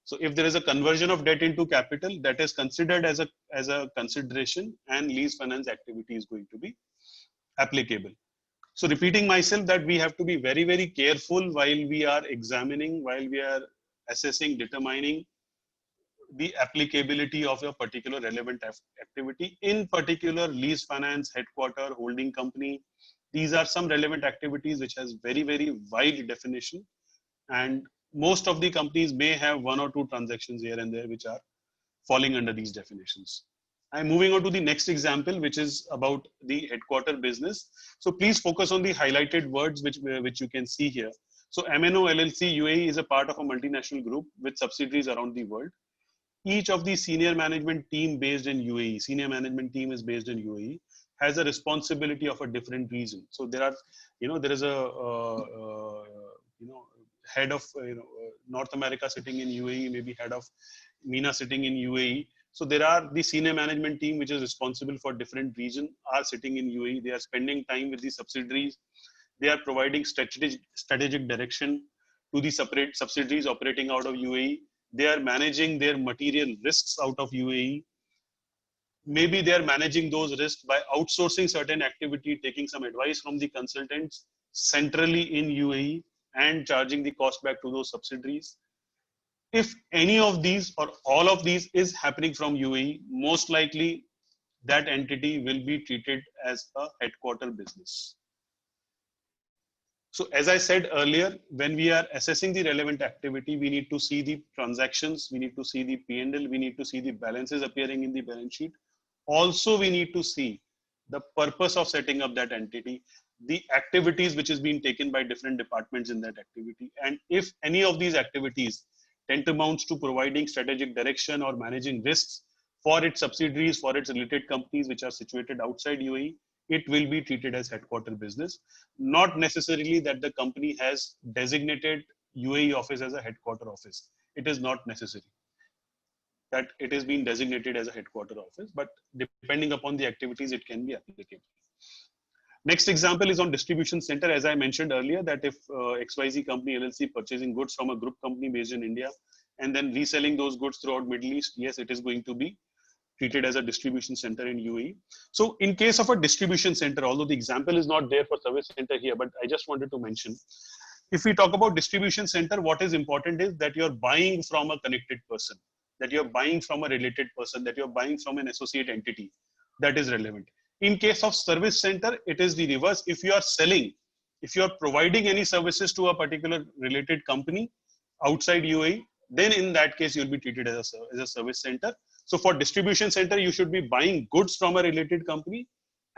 So if there is a conversion of debt into capital, that is considered as a consideration, and lease finance activity is going to be applicable. So repeating myself, that we have to be very, very careful while we are examining, while we are assessing, determining the applicability of a particular relevant activity, in particular lease finance, headquarter, holding company. These are some relevant activities which has very, very wide definition, and most of the companies may have one or two transactions here and there which are falling under these definitions. I'm moving on to the next example, which is about the headquarter business. So please focus on the highlighted words which you can see here. So MNO LLC UAE is a part of a multinational group with subsidiaries around the world. Each of the senior management team based in UAE, senior management team is based in UAE, has a responsibility of a different region. So there are, there is a, head of, North America sitting in UAE, maybe head of MENA sitting in UAE. So there are the senior management team which is responsible for different region are sitting in UAE. They are spending time with the subsidiaries. They are providing strategic direction to the separate subsidiaries operating out of UAE. They are managing their material risks out of UAE. Maybe they are managing those risks by outsourcing certain activity, taking some advice from the consultants centrally in UAE and charging the cost back to those subsidiaries. If any of these or all of these is happening from UAE, most likely that entity will be treated as a headquarter business. So as I said earlier, when we are assessing the relevant activity, we need to see the transactions, we need to see the P&L, we need to see the balances appearing in the balance sheet. Also, we need to see the purpose of setting up that entity, the activities which is being taken by different departments in that activity. And if any of these activities tantamounts to providing strategic direction or managing risks for its subsidiaries, for its related companies which are situated outside UAE, it will be treated as headquarter business. Not necessarily that the company has designated UAE office as a headquarter office. It is not necessary that it is being designated as a headquarter office, but depending upon the activities, it can be applicable. Next example is on distribution center. As I mentioned earlier, that if XYZ company LLC purchasing goods from a group company based in India and then reselling those goods throughout Middle East, yes, it is going to be treated as a distribution center in UAE. So in case of a distribution center, although the example is not there for service center here, but I just wanted to mention, if we talk about distribution center, what is important is that you're buying from a connected person, that you're buying from a related person, that you're buying from an associate entity. That is relevant. In case of service center, it is the reverse. If you are selling, if you are providing any services to a particular related company outside UAE, then in that case, you'll be treated as a service center. So for distribution center, you should be buying goods from a related company.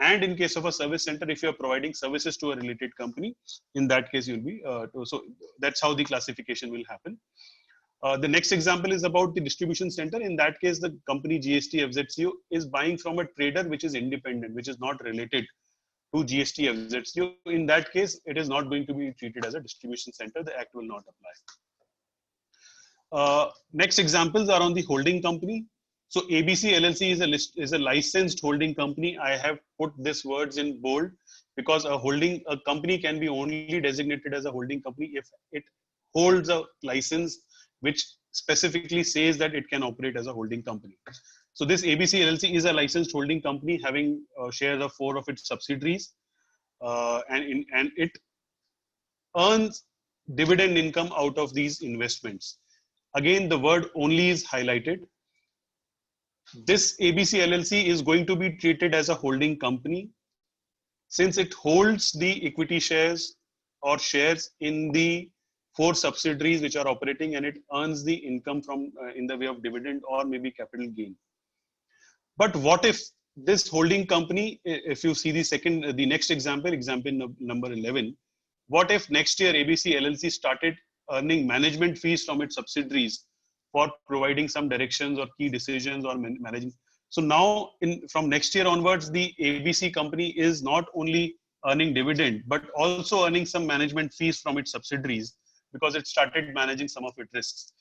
And in case of a service center, if you're providing services to a related company, in that case, you'll be, so that's how the classification will happen. The next example is about the distribution center. In that case, the company GST FZCO is buying from a trader which is independent, which is not related to GST FZCO. In that case, it is not going to be treated as a distribution center. The act will not apply. Next examples are on the holding company. So ABC LLC is a licensed holding company. I have put these words in bold because a company can be only designated as a holding company if it holds a license which specifically says that it can operate as a holding company. So this ABC LLC is a licensed holding company having shares of 4 of its subsidiaries, and it earns dividend income out of these investments. Again, the word only is highlighted. This ABC LLC is going to be treated as a holding company since it holds the equity shares or shares in the 4 subsidiaries which are operating, and it earns the income from in the way of dividend or maybe capital gain. But what if this holding company, if you see the next example number 11, what if next year ABC LLC started earning management fees from its subsidiaries for providing some directions or key decisions or managing? So now from next year onwards, the ABC company is not only earning dividend, but also earning some management fees from its subsidiaries because it started managing some of its risks.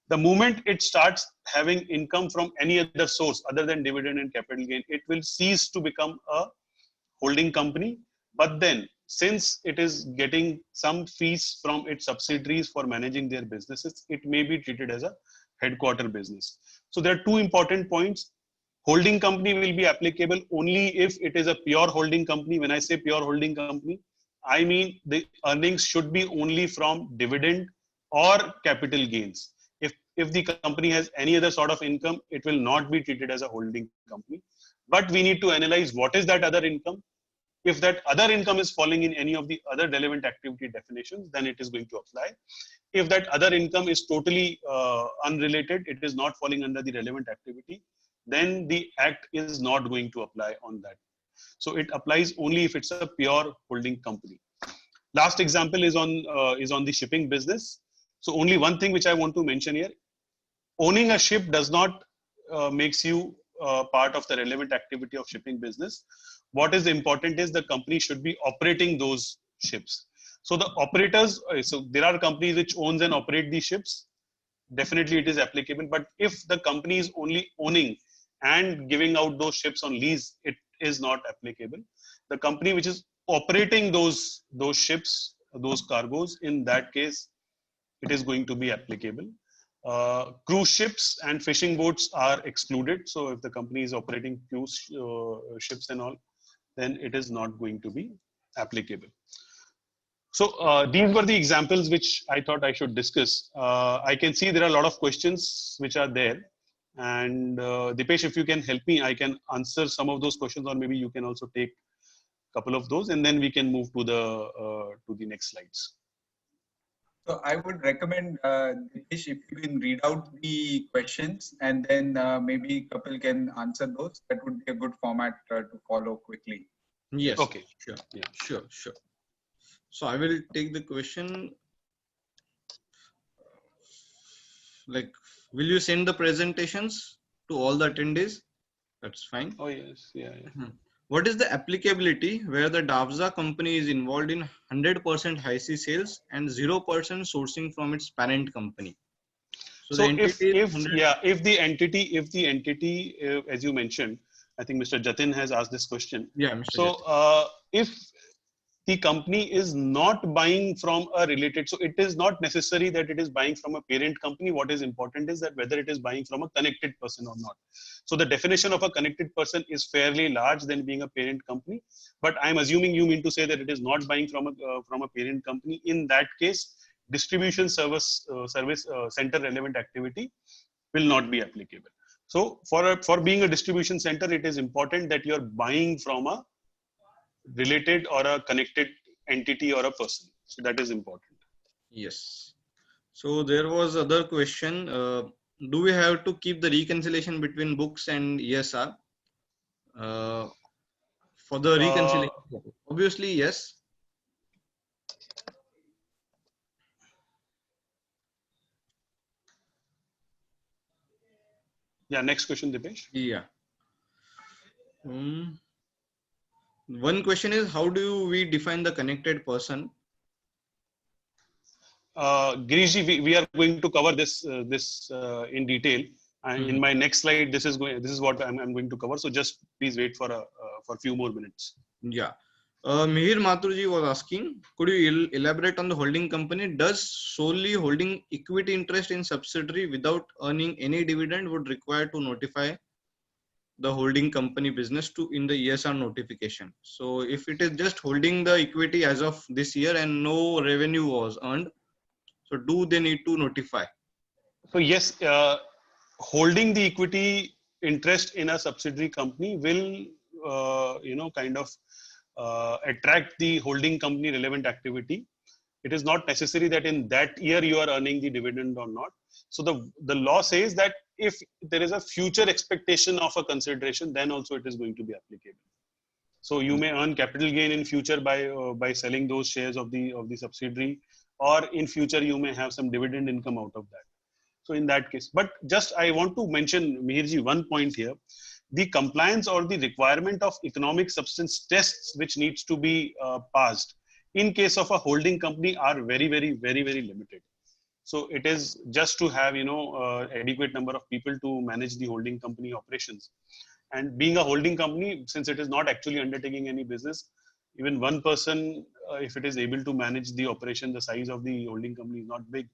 The moment it starts having income from any other source other than dividend and capital gain, it will cease to become a holding company. But then, since it is getting some fees from its subsidiaries for managing their businesses, it may be treated as a headquarter business. So there are 2 important points. Holding company will be applicable only if it is a pure holding company. When I say pure holding company, I mean the earnings should be only from dividend or capital gains. If the company has any other sort of income, it will not be treated as a holding company. But we need to analyze what is that other income. If that other income is falling in any of the other relevant activity definitions, then it is going to apply. if that other income is totally unrelated, it is not falling under the relevant activity, then the act is not going to apply on that. So it applies only if it's a pure holding company. Last example is on the shipping business. So only one thing which I want to mention here: owning a ship does not makes you part of the relevant activity of shipping business. What is important is the company should be operating those ships. So the operators, so there are companies which owns and operate these ships. Definitely it is applicable. But if the company is only owning and giving out those ships on lease, it is not applicable. The company which is operating those ships, those cargoes, in that case, it is going to be applicable. Cruise ships and fishing boats are excluded. So if the company is operating cruise ships and all, then it is not going to be applicable. So these were the examples which I thought I should discuss. I can see there are a lot of questions which are there. And Dipesh, if you can help me, I can answer some of those questions, or maybe you can also take a couple of those, and then we can move to the next slides. So I would recommend, Dipesh, if you can read out the questions and then maybe Kapil can answer those. That would be a good format to follow quickly. Yes. Okay. Sure. Yeah. Sure. So I will take the question. Like, will you send the presentations to all the attendees? That's fine. Oh yes. Yeah. What is the applicability where the DAVSA company is involved in 100% high sea sales and 0% sourcing from its parent company? So if the entity, as you mentioned, I think Mr. Jatin has asked this question. Yeah, Mr. So if the company is not buying from a related, so it is not necessary that it is buying from a parent company. What is important is that whether it is buying from a connected person or not. So the definition of a connected person is fairly large than being a parent company. But I'm assuming you mean to say that it is not buying from a parent company. In that case, distribution service center relevant activity will not be applicable. So for being a distribution center, it is important that you're buying from a related or a connected entity or a person. So that is important. Yes. So there was other question. Do we have to keep the reconciliation between books and ESR for the reconciliation? Obviously, yes. Yeah. Next question, Dipesh. Yeah. One question is, how do we define the connected person? Girishji, we are going to cover this in detail. And in my next slide, this is what I'm going to cover. So just please wait for a few more minutes. Yeah. Mihir Mathurji was asking, could you elaborate on the holding company? Does solely holding equity interest in subsidiary without earning any dividend would require to notify the holding company business in the ESR notification? So if it is just holding the equity as of this year and no revenue was earned, so do they need to notify? So yes, holding the equity interest in a subsidiary company will kind of attract the holding company relevant activity. It is not necessary that in that year you are earning the dividend or not. So the law says that if there is a future expectation of a consideration, then also it is going to be applicable. So you may earn capital gain in future by selling those shares of the subsidiary, or in future you may have some dividend income out of that. So in that case, but just I want to mention, Mihirji, one point here. The compliance or the requirement of economic substance tests which needs to be passed in case of a holding company are very, very, very, very limited. So it is just to have adequate number of people to manage the holding company operations. And being a holding company, since it is not actually undertaking any business, even one person, if it is able to manage the operation, the size of the holding company is not big.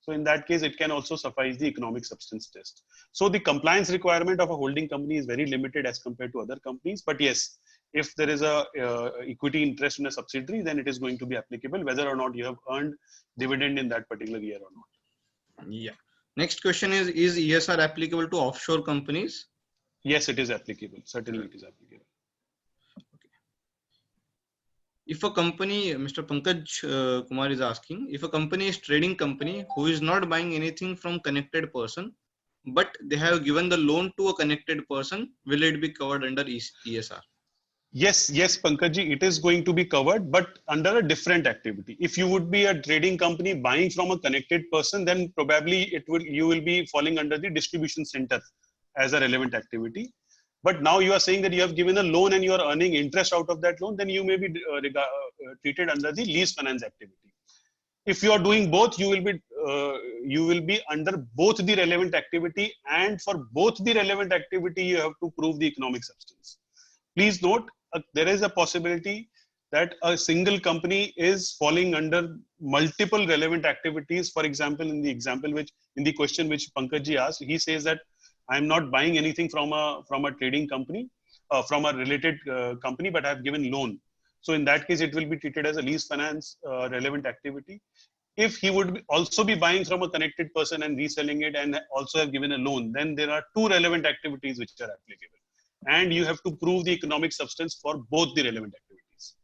So in that case, it can also suffice the economic substance test. So the compliance requirement of a holding company is very limited as compared to other companies. But yes, if there is a equity interest in a subsidiary, then it is going to be applicable whether or not you have earned dividend in that particular year or not. Yeah. Next question is ESR applicable to offshore companies? Yes, it is applicable. Certainly it is applicable. if a company, Mr. Pankaj Kumar is asking, if a company is trading company who is not buying anything from connected person, but they have given the loan to a connected person, will it be covered under ESR? Yes, yes, Pankajji, it is going to be covered, but under a different activity. If you would be a trading company buying from a connected person, then probably you will be falling under the distribution center as a relevant activity. But now you are saying that you have given a loan and you are earning interest out of that loan, then you may be treated under the lease finance activity. If you are doing both, you will be under both the relevant activity, and for both the relevant activity, you have to prove the economic substance. Please note, there is a possibility that a single company is falling under multiple relevant activities. For example, in the question which Pankajji asked, he says that I am not buying anything from a trading company, from a related company, but I have given loan. So in that case, it will be treated as a lease finance relevant activity. If he would also be buying from a connected person and reselling it and also have given a loan, then there are two relevant activities which are applicable. And you have to prove the economic substance for both the relevant activities.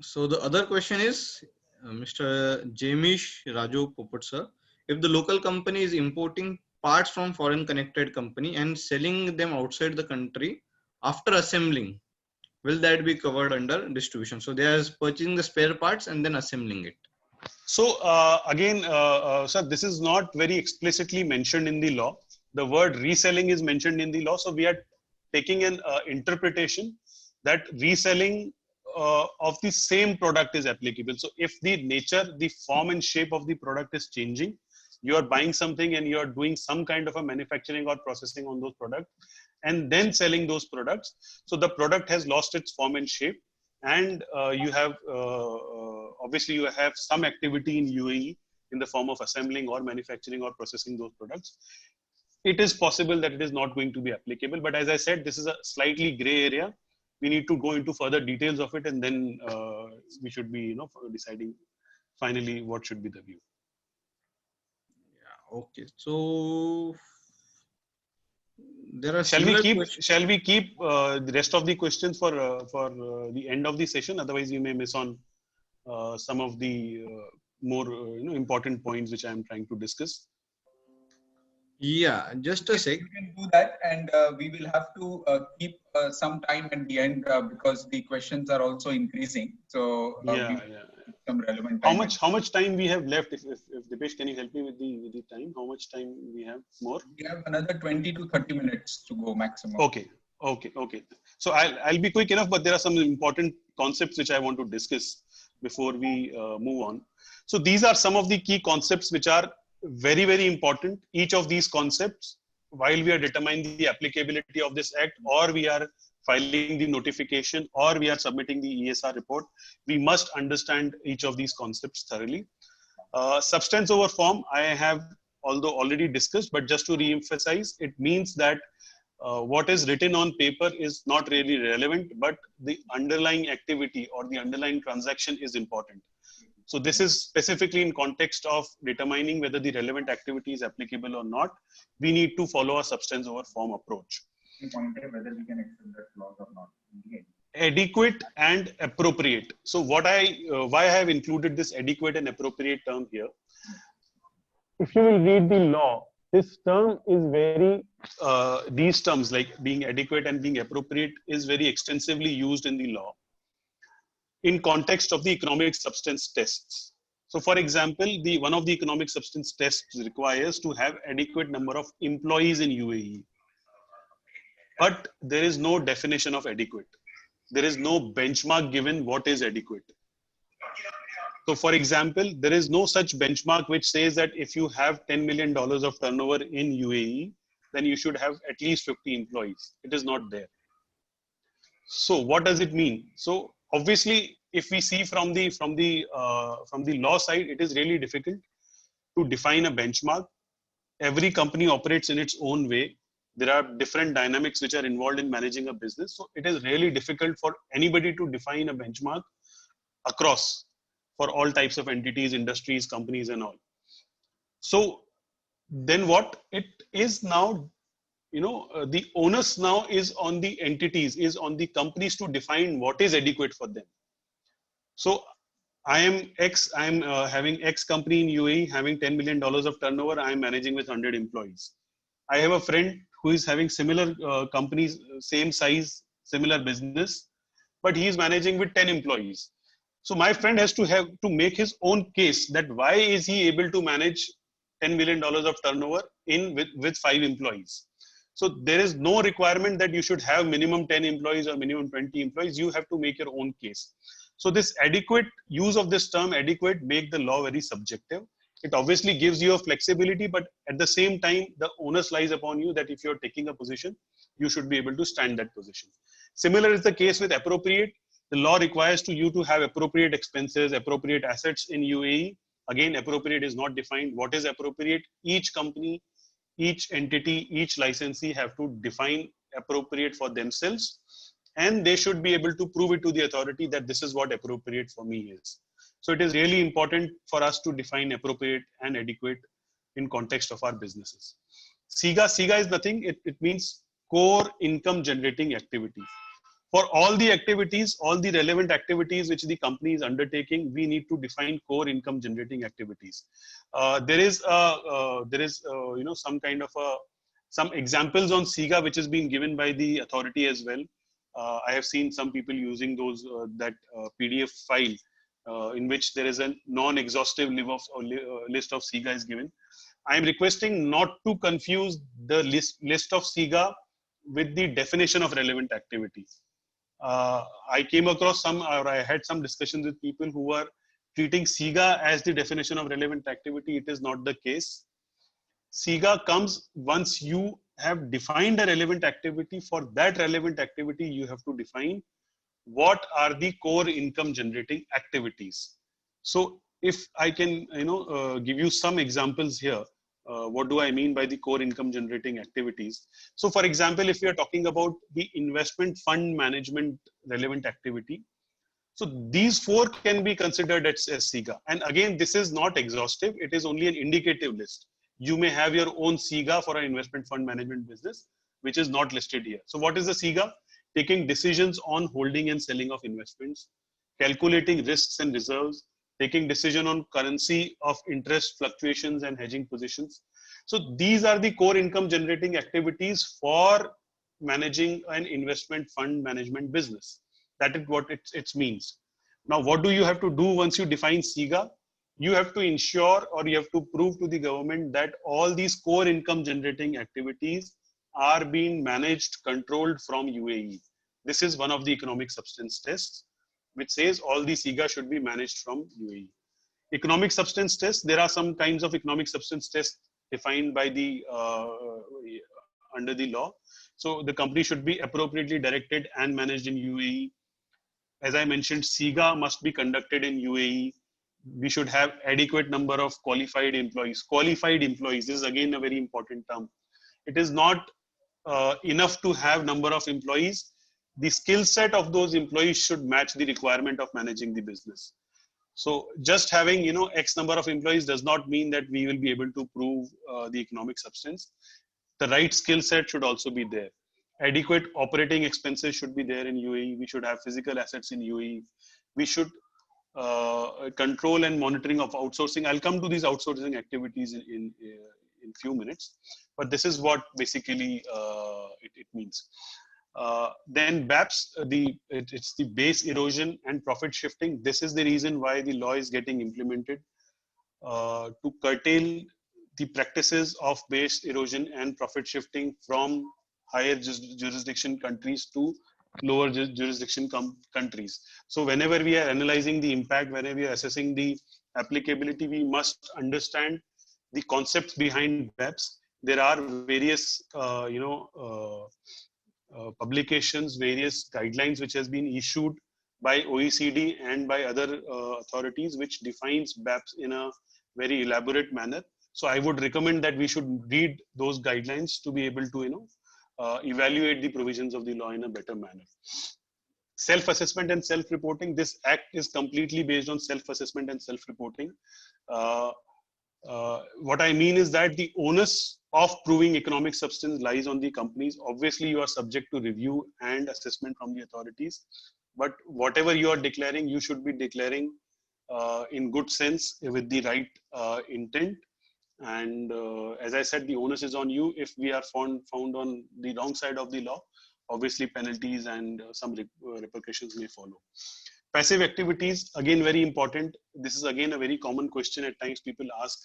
So the other question is, Mr. Jamish Raju Popat sir, if the local company is importing parts from foreign connected company and selling them outside the country after assembling, will that be covered under distribution? So they are purchasing the spare parts and then assembling it. So again, sir, this is not very explicitly mentioned in the law. The word reselling is mentioned in the law. So we are taking an interpretation that reselling of the same product is applicable. So if the nature, the form and shape of the product is changing, you are buying something and you are doing some kind of a manufacturing or processing on those products and then selling those products. So the product has lost its form and shape, and you have obviously you have some activity in UAE in the form of assembling or manufacturing or processing those products. It is possible that it is not going to be applicable, but as I said, this is a slightly gray area. We need to go into further details of it, and then we should be deciding finally what should be the view. Yeah, okay. So there are Shall we keep the rest of the questions for the end of the session? Otherwise, we may miss on some of the more important points which I am trying to discuss. Yeah, just a sec. We can do that, and we will have to keep some time at the end because the questions are also increasing. So some relevant time. How much time we have left? If Dipesh, can you help me with the time? How much time we have more? We have another 20 to 30 minutes to go maximum. Okay. So I'll be quick enough, but there are some important concepts which I want to discuss before we move on. So these are some of the key concepts which are very, very important. Each of these concepts, while we are determining the applicability of this act, or we are filing the notification, or we are submitting the ESR report, we must understand each of these concepts thoroughly. Substance over form, I have already discussed, but just to re-emphasize, it means that what is written on paper is not really relevant, but the underlying activity or the underlying transaction is important. So this is specifically in context of determining whether the relevant activity is applicable or not. We need to follow a substance over form approach. Whether we can accept that clause or not. Adequate and appropriate. So why I have included this adequate and appropriate term here. If you will read the law, this term is very, these terms like being adequate and being appropriate is very extensively used in the law in context of the economic substance tests. So for example, one of the economic substance tests requires to have adequate number of employees in UAE. But there is no definition of adequate. There is no benchmark given what is adequate. So for example, there is no such benchmark which says that if you have $10 million of turnover in UAE, then you should have at least 50 employees. It is not there. So what does it mean? So obviously, if we see from the law side, it is really difficult to define a benchmark. Every company operates in its own way. There are different dynamics which are involved in managing a business. So it is really difficult for anybody to define a benchmark across for all types of entities, industries, companies, and all. So then what it is now, the onus now is on the entities, is on the companies to define what is adequate for them. So I am having X company in UAE having $10 million of turnover. I am managing with 100 employees. I have a friend who is having similar companies, same size, similar business, but he is managing with 10 employees. So my friend has to have to make his own case that why is he able to manage $10 million of turnover with 5 employees. So there is no requirement that you should have minimum 10 employees or minimum 20 employees. You have to make your own case. So this adequate use of this term adequate make the law very subjective. It obviously gives you a flexibility, but at the same time, the onus lies upon you that if you're taking a position, you should be able to stand that position. Similar is the case with appropriate. The law requires you to have appropriate expenses, appropriate assets in UAE. Again, appropriate is not defined. What is appropriate? Each company, each entity, each licensee have to define appropriate for themselves, and they should be able to prove it to the authority that this is what appropriate for me is. So it is really important for us to define appropriate and adequate in context of our businesses. SIGA is nothing. It means core income generating activity. For all the activities, all the relevant activities which the company is undertaking, we need to define core income generating activities. There is some kind of some examples on SIGA which has been given by the authority as well. I have seen some people using those PDF file in which there is a non-exhaustive list of SIGA is given. I am requesting not to confuse the list of SIGA with the definition of relevant activities. I came across I had some discussions with people who are treating SIGA as the definition of relevant activity. It is not the case. SIGA comes once you have defined a relevant activity. For that relevant activity, you have to define what are the core income generating activities. So if I can, give you some examples here, what do I mean by the core income generating activities? So for example, if we are talking about the investment fund management relevant activity, so these 4 can be considered as SIGA. And again, this is not exhaustive. It is only an indicative list. You may have your own SIGA for an investment fund management business, which is not listed here. So what is the SIGA? Taking decisions on holding and selling of investments, calculating risks and reserves, taking decision on currency of interest fluctuations and hedging positions. So these are the core income generating activities for managing an investment fund management business. That is what it means. Now, what do you have to do once you define SIGA? You have to ensure or you have to prove to the government that all these core income generating activities are being managed, controlled from UAE. This is one of the economic substance tests, which says all the SIGA should be managed from UAE. Economic substance tests, there are some kinds of economic substance tests defined by the under the law. So the company should be appropriately directed and managed in UAE. As I mentioned, SIGA must be conducted in UAE. We should have adequate number of qualified employees. Qualified employees, this is again a very important term. It is not enough to have number of employees. The skill set of those employees should match the requirement of managing the business. So just having X number of employees does not mean that we will be able to prove the economic substance. The right skill set should also be there. Adequate operating expenses should be there in UAE. We should have physical assets in UAE. We should control and monitoring of outsourcing. I'll come to these outsourcing activities in few minutes, but this is what basically it means. Then BAPS, it's the base erosion and profit shifting. This is the reason why the law is getting implemented to curtail the practices of base erosion and profit shifting from higher jurisdiction countries to lower jurisdiction countries. So whenever we are analyzing the impact, whenever we are assessing the applicability, we must understand the concepts behind BAPS. There are various, publications, various guidelines which has been issued by OECD and by other authorities, which defines BAPS in a very elaborate manner. So I would recommend that we should read those guidelines to be able to, evaluate the provisions of the law in a better manner. Self-assessment and self-reporting. This act is completely based on self-assessment and self-reporting. What I mean is that the onus of proving economic substance lies on the companies. Obviously, you are subject to review and assessment from the authorities. But whatever you are declaring, you should be declaring in good sense with the right intent. And as I said, the onus is on you. If we are found on the wrong side of the law, obviously penalties and some repercussions may follow. Passive activities, again, very important. This is again a very common question at times people ask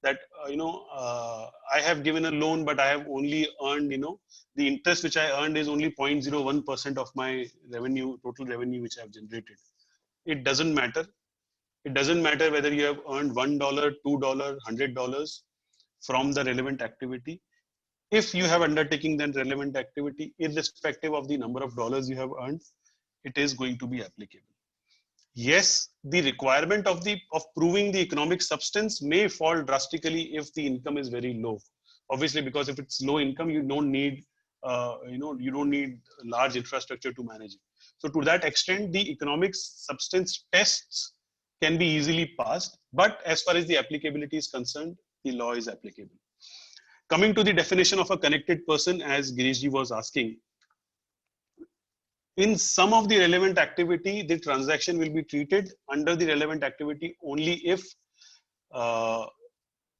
that, I have given a loan, but I have only earned, the interest which I earned is only 0.01% of my revenue, total revenue which I have generated. It doesn't matter. It doesn't matter whether you have earned $1, $2, $100 from the relevant activity. If you have undertaken that relevant activity, irrespective of the number of dollars you have earned, it is going to be applicable. Yes, the requirement of proving the economic substance may fall drastically if the income is very low. Obviously, because if it's low income, you don't need you don't need large infrastructure to manage it. So to that extent, the economic substance tests can be easily passed. But as far as the applicability is concerned, the law is applicable. Coming to the definition of a connected person, as Girishji was asking, in some of the relevant activity, the transaction will be treated under the relevant activity only if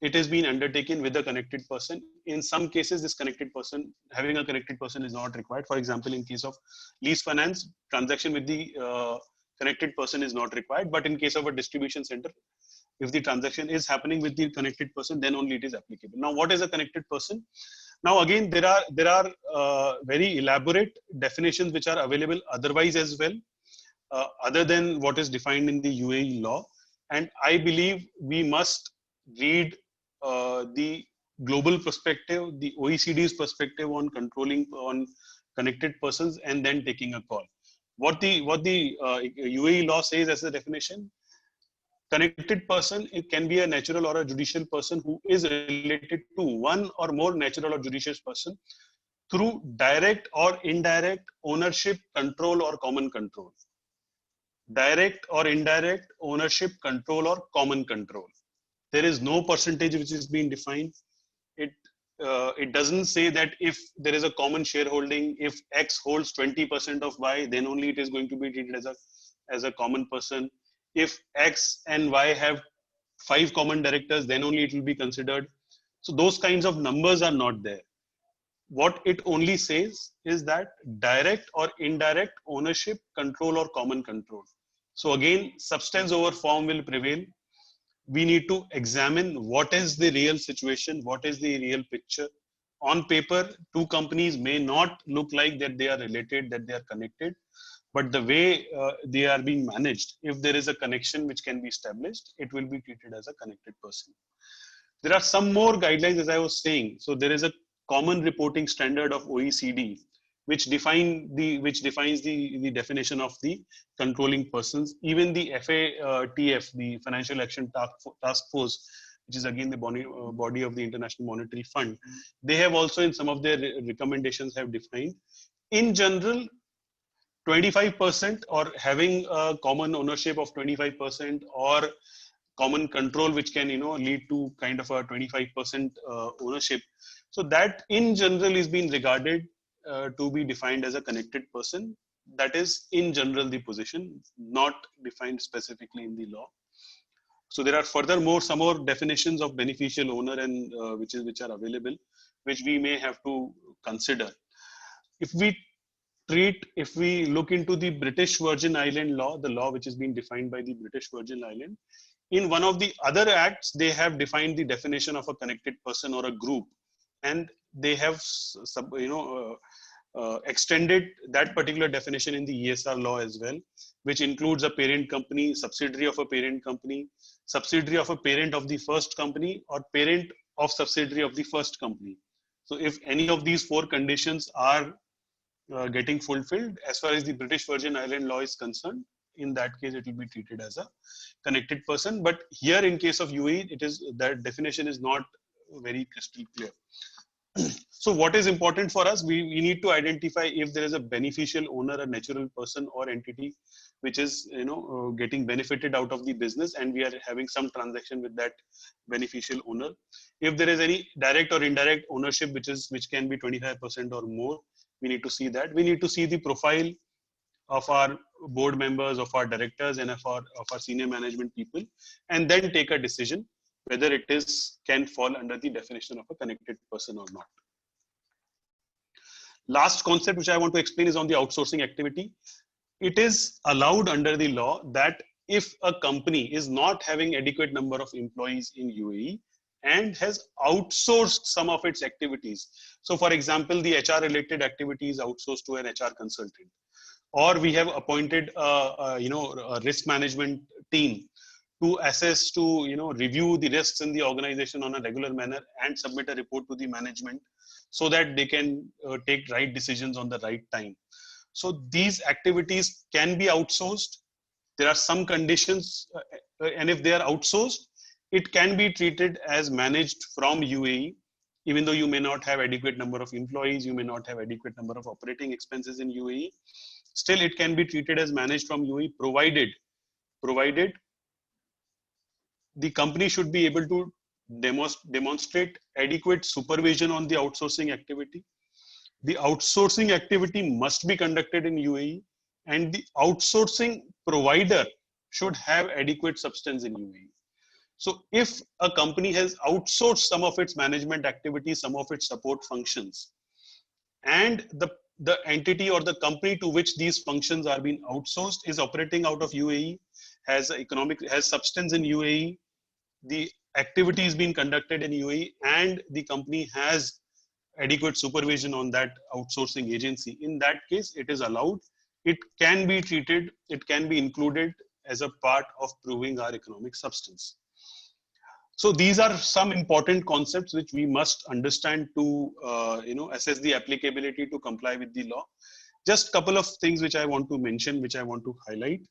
it has been undertaken with a connected person. In some cases, having a connected person is not required. For example, in case of lease finance, transaction with the connected person is not required. But in case of a distribution center, if the transaction is happening with the connected person, then only it is applicable. Now, what is a connected person? Now, again, there are very elaborate definitions which are available otherwise as well, other than what is defined in the UAE law. And I believe we must read the global perspective, the OECD's perspective on controlling on connected persons, and then taking a call. What the UAE law says as a definition: connected person, it can be a natural or a judicial person who is related to one or more natural or judicial person through direct or indirect ownership, control, or common control. Direct or indirect ownership, control, or common control. There is no percentage which is being defined. It doesn't say that if there is a common shareholding, if X holds 20% of Y, then only it is going to be treated as a common person. If X and Y have 5 common directors, then only it will be considered. So those kinds of numbers are not there. What it only says is that direct or indirect ownership, control, or common control. So again, substance over form will prevail. We need to examine what is the real situation, what is the real picture. On paper, two companies may not look like that they are related, that they are connected, but the way they are being managed, if there is a connection which can be established, it will be treated as a connected person. There are some more guidelines, as I was saying. So there is a common reporting standard of OECD, which defines the definition of the controlling persons. Even the FATF, the Financial Action Task Force, which is again the body of the International Monetary Fund, they have also in some of their recommendations have defined, in general, 25% or having a common ownership of 25% or common control, which can lead to kind of a 25% ownership. So that in general is being regarded to be defined as a connected person. That is in general the position, not defined specifically in the law. So there are furthermore some more definitions of beneficial owner and which are available, which we may have to consider. If we look into the British Virgin Island law, the law which is being defined by the British Virgin Island, in one of the other acts, they have defined the definition of a connected person or a group, and they have extended that particular definition in the ESR law as well, which includes a parent company, subsidiary of a parent company, subsidiary of a parent of the first company, or parent of subsidiary of the first company. So if any of these 4 conditions are getting fulfilled, as far as the British Virgin Island law is concerned, in that case, it will be treated as a connected person. But here in case of UAE, it is that definition is not very crystal clear. So what is important for us? We need to identify if there is a beneficial owner, a natural person or entity, which is getting benefited out of the business, and we are having some transaction with that beneficial owner. If there is any direct or indirect ownership, which can be 25% or more, we need to see that. We need to see the profile of our board members, of our directors, and of our senior management people, and then take a decision whether it can fall under the definition of a connected person or not. Last concept which I want to explain is on the outsourcing activity. It is allowed under the law that if a company is not having adequate number of employees in UAE and has outsourced some of its activities. So for example, the HR related activities outsourced to an HR consultant, or we have appointed a risk management team to assess, to review the risks in the organization on a regular manner and submit a report to the management so that they can take right decisions on the right time. So these activities can be outsourced. There are some conditions, and if they are outsourced, it can be treated as managed from UAE, even though you may not have adequate number of employees, you may not have adequate number of operating expenses in UAE. Still, it can be treated as managed from UAE, provided the company should be able to demonstrate adequate supervision on the outsourcing activity. The outsourcing activity must be conducted in UAE, and the outsourcing provider should have adequate substance in UAE. So if a company has outsourced some of its management activities, some of its support functions, and the entity or the company to which these functions are being outsourced is operating out of UAE, has substance in UAE, the activity is being conducted in UAE, and the company has adequate supervision on that outsourcing agency, in that case it is allowed. It can be treated, it can be included as a part of proving our economic substance. So these are some important concepts which we must understand to assess the applicability to comply with the law. Just a couple of things which I want to mention, which I want to highlight.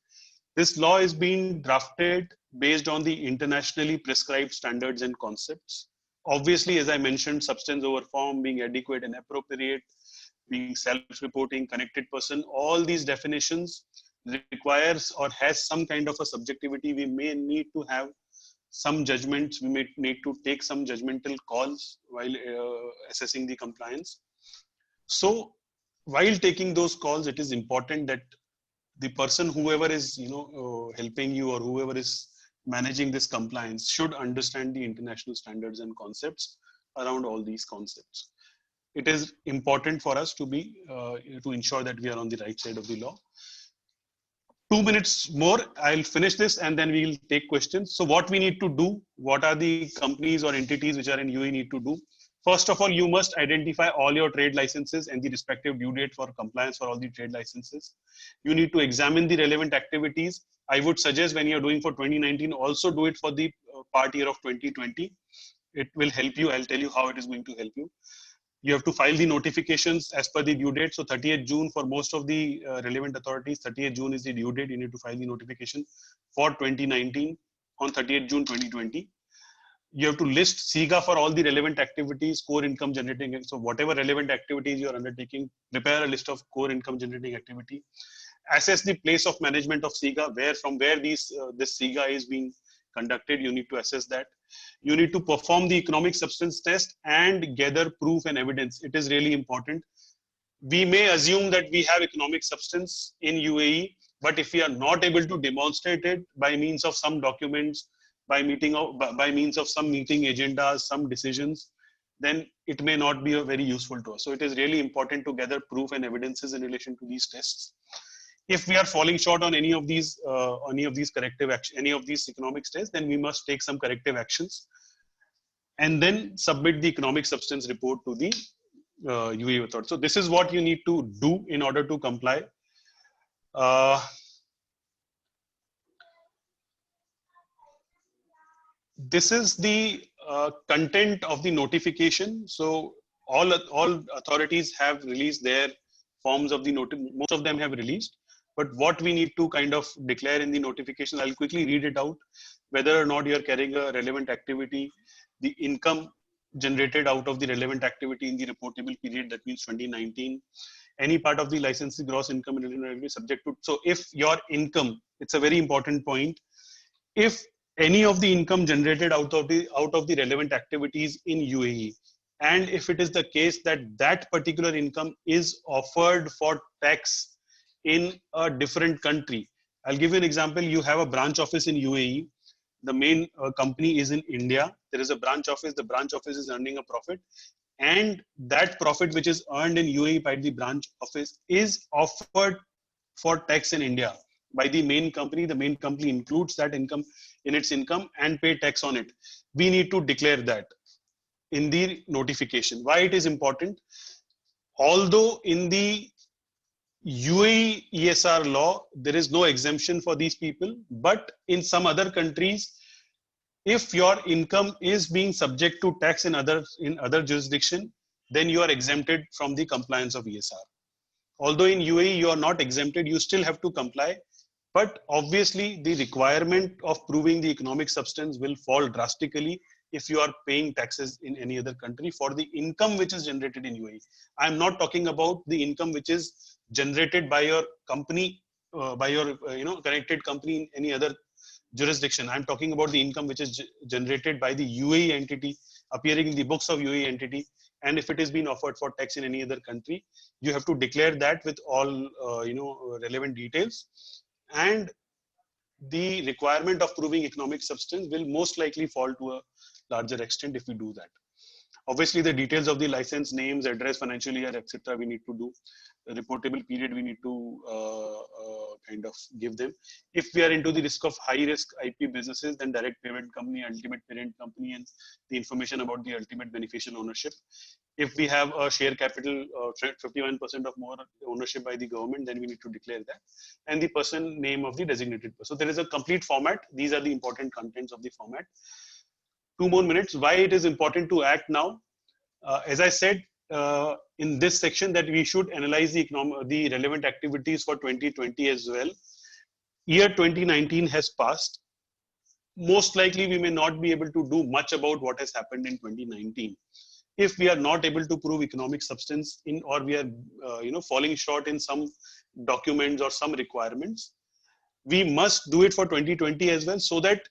This law is being drafted based on the internationally prescribed standards and concepts. Obviously, as I mentioned, substance over form, being adequate and appropriate, being self-reporting, connected person, all these definitions requires or has some kind of a subjectivity. We may need to have some judgments, we may need to take some judgmental calls while assessing the compliance. So while taking those calls, it is important that the person, whoever is helping you or whoever is managing this compliance, should understand the international standards and concepts around all these concepts. It is important for us to be to ensure that we are on the right side of the law. 2 minutes more, I'll finish this and then we'll take questions. So what we need to do, what are the companies or entities which are in UAE need to do? First of all, you must identify all your trade licenses and the respective due date for compliance for all the trade licenses. You need to examine the relevant activities. I would suggest when you're doing for 2019, also do it for the part year of 2020. It will help you. I'll tell you how it is going to help you. You have to file the notifications as per the due date. So 30th June for most of the relevant authorities, 30th June is the due date. You need to file the notification for 2019 on 30th June 2020. You have to list SIGA for all the relevant activities, core income generating. So whatever relevant activities you are undertaking, prepare a list of core income generating activity. Assess the place of management of SIGA, from where this SIGA is being conducted. You need to assess that. You need to perform the economic substance test and gather proof and evidence. It is really important. We may assume that we have economic substance in UAE, but if we are not able to demonstrate it by means of some documents, by means of some meeting agendas, some decisions, then it may not be very useful to us. So it is really important to gather proof and evidences in relation to these tests. If we are falling short on any of these corrective action, any of these economic tests, then we must take some corrective actions and then submit the economic substance report to the UAE authority. So this is what you need to do in order to comply. This is the content of the notification. So all authorities have released their forms of the notification. Most of them have released. But what we need to kind of declare in the notification, I'll quickly read it out. Whether or not you're carrying a relevant activity, the income generated out of the relevant activity in the reportable period, that means 2019. Any part of the licensee gross income is subject to. So if your income, it's a very important point. If any of the income generated out of the relevant activities in UAE, and if it is the case that that particular income is offered for tax in a different country. I'll give you an example. You have a branch office in UAE. The main company is in India. There is a branch office. The branch office is earning a profit. And that profit which is earned in UAE by the branch office is offered for tax in India by the main company. The main company includes that income in its income and pay tax on it. We need to declare that in the notification. Why it is important? Although in the UAE ESR law, there is no exemption for these people, but in some other countries, if your income is being subject to tax in other jurisdiction, then you are exempted from the compliance of ESR. Although in UAE you are not exempted, you still have to comply. But obviously the requirement of proving the economic substance will fall drastically if you are paying taxes in any other country for the income which is generated in UAE. I am not talking about the income which is generated by your company, by your connected company in any other jurisdiction. I'm talking about the income which is generated by the UAE entity, appearing in the books of UAE entity. And if it is being offered for tax in any other country, you have to declare that with all relevant details. And the requirement of proving economic substance will most likely fall to a larger extent if we do that. Obviously, the details of the license, names, address, financial year, etc. we need to do. The reportable period we need to kind of give them. If we are into the risk of high risk IP businesses, then direct parent company, ultimate parent company, and the information about the ultimate beneficial ownership. If we have a share capital 51% of more ownership by the government, then we need to declare that. And the person name of the designated person. So there is a complete format. These are the important contents of the format. 2 more minutes. Why it is important to act now? As I said in this section, that we should analyze the relevant activities for 2020 as well. Year 2019 has passed. Most likely, we may not be able to do much about what has happened in 2019. If we are not able to prove economic substance in, or we are falling short in some documents or some requirements, we must do it for 2020 as well, so that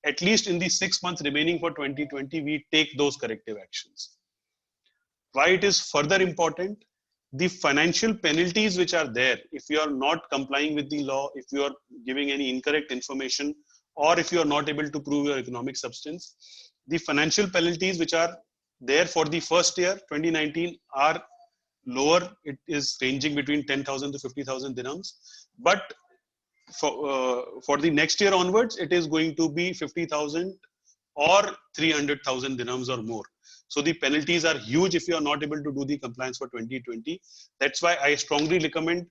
at least in the 6 months remaining for 2020, we take those corrective actions. Why it is further important? The financial penalties which are there, if you are not complying with the law, if you are giving any incorrect information, or if you are not able to prove your economic substance, the financial penalties which are there for the first year, 2019, are lower. It is ranging between 10,000 to 50,000 dirhams. But for the next year onwards, it is going to be 50,000 or 300,000 dirhams or more. So the penalties are huge if you are not able to do the compliance for 2020. That's why I strongly recommend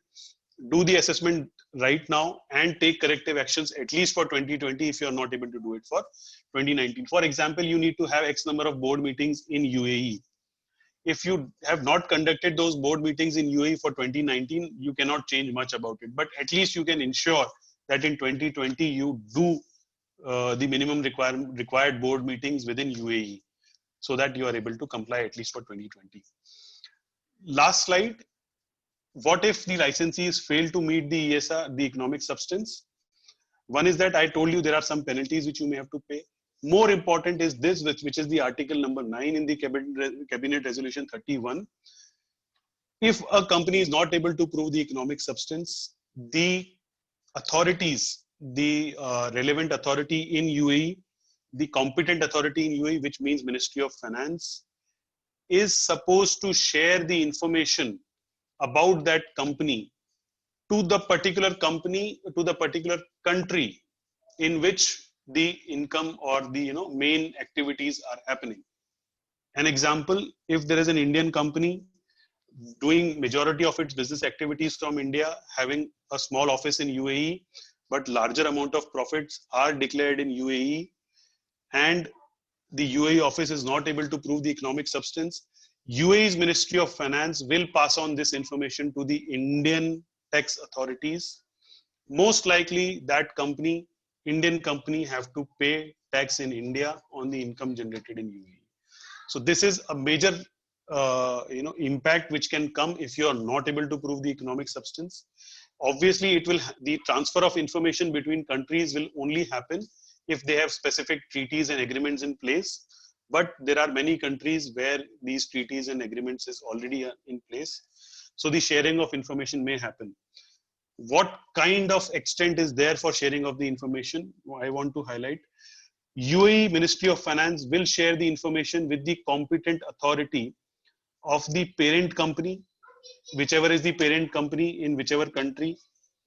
do the assessment right now and take corrective actions at least for 2020 if you are not able to do it for 2019. For example, you need to have X number of board meetings in UAE. If you have not conducted those board meetings in UAE for 2019, you cannot change much about it. But at least you can ensure that in 2020 you do the minimum required board meetings within UAE, so that you are able to comply at least for 2020. Last slide. What if the licensees fail to meet the ESR, the economic substance? One is that I told you there are some penalties which you may have to pay. More important is this, which is the article number 9 in the Cabinet Resolution 31. If a company is not able to prove the economic substance, the authorities, the relevant authority in UAE, the competent authority in UAE, which means Ministry of Finance, is supposed to share the information about that company to the particular company, to the particular country in which the income or the main activities are happening. An example, if there is an Indian company doing majority of its business activities from India, having a small office in UAE, but larger amount of profits are declared in UAE, and the UAE office is not able to prove the economic substance, UAE's Ministry of Finance will pass on this information to the Indian tax authorities. Most likely that company, Indian company, have to pay tax in India on the income generated in UAE. So this is a major impact which can come if you are not able to prove the economic substance. Obviously, the transfer of information between countries will only happen if they have specific treaties and agreements in place. But there are many countries where these treaties and agreements is already in place. So the sharing of information may happen. What kind of extent is there for sharing of the information? I want to highlight. UAE Ministry of Finance will share the information with the competent authority of the parent company, whichever is the parent company in whichever country.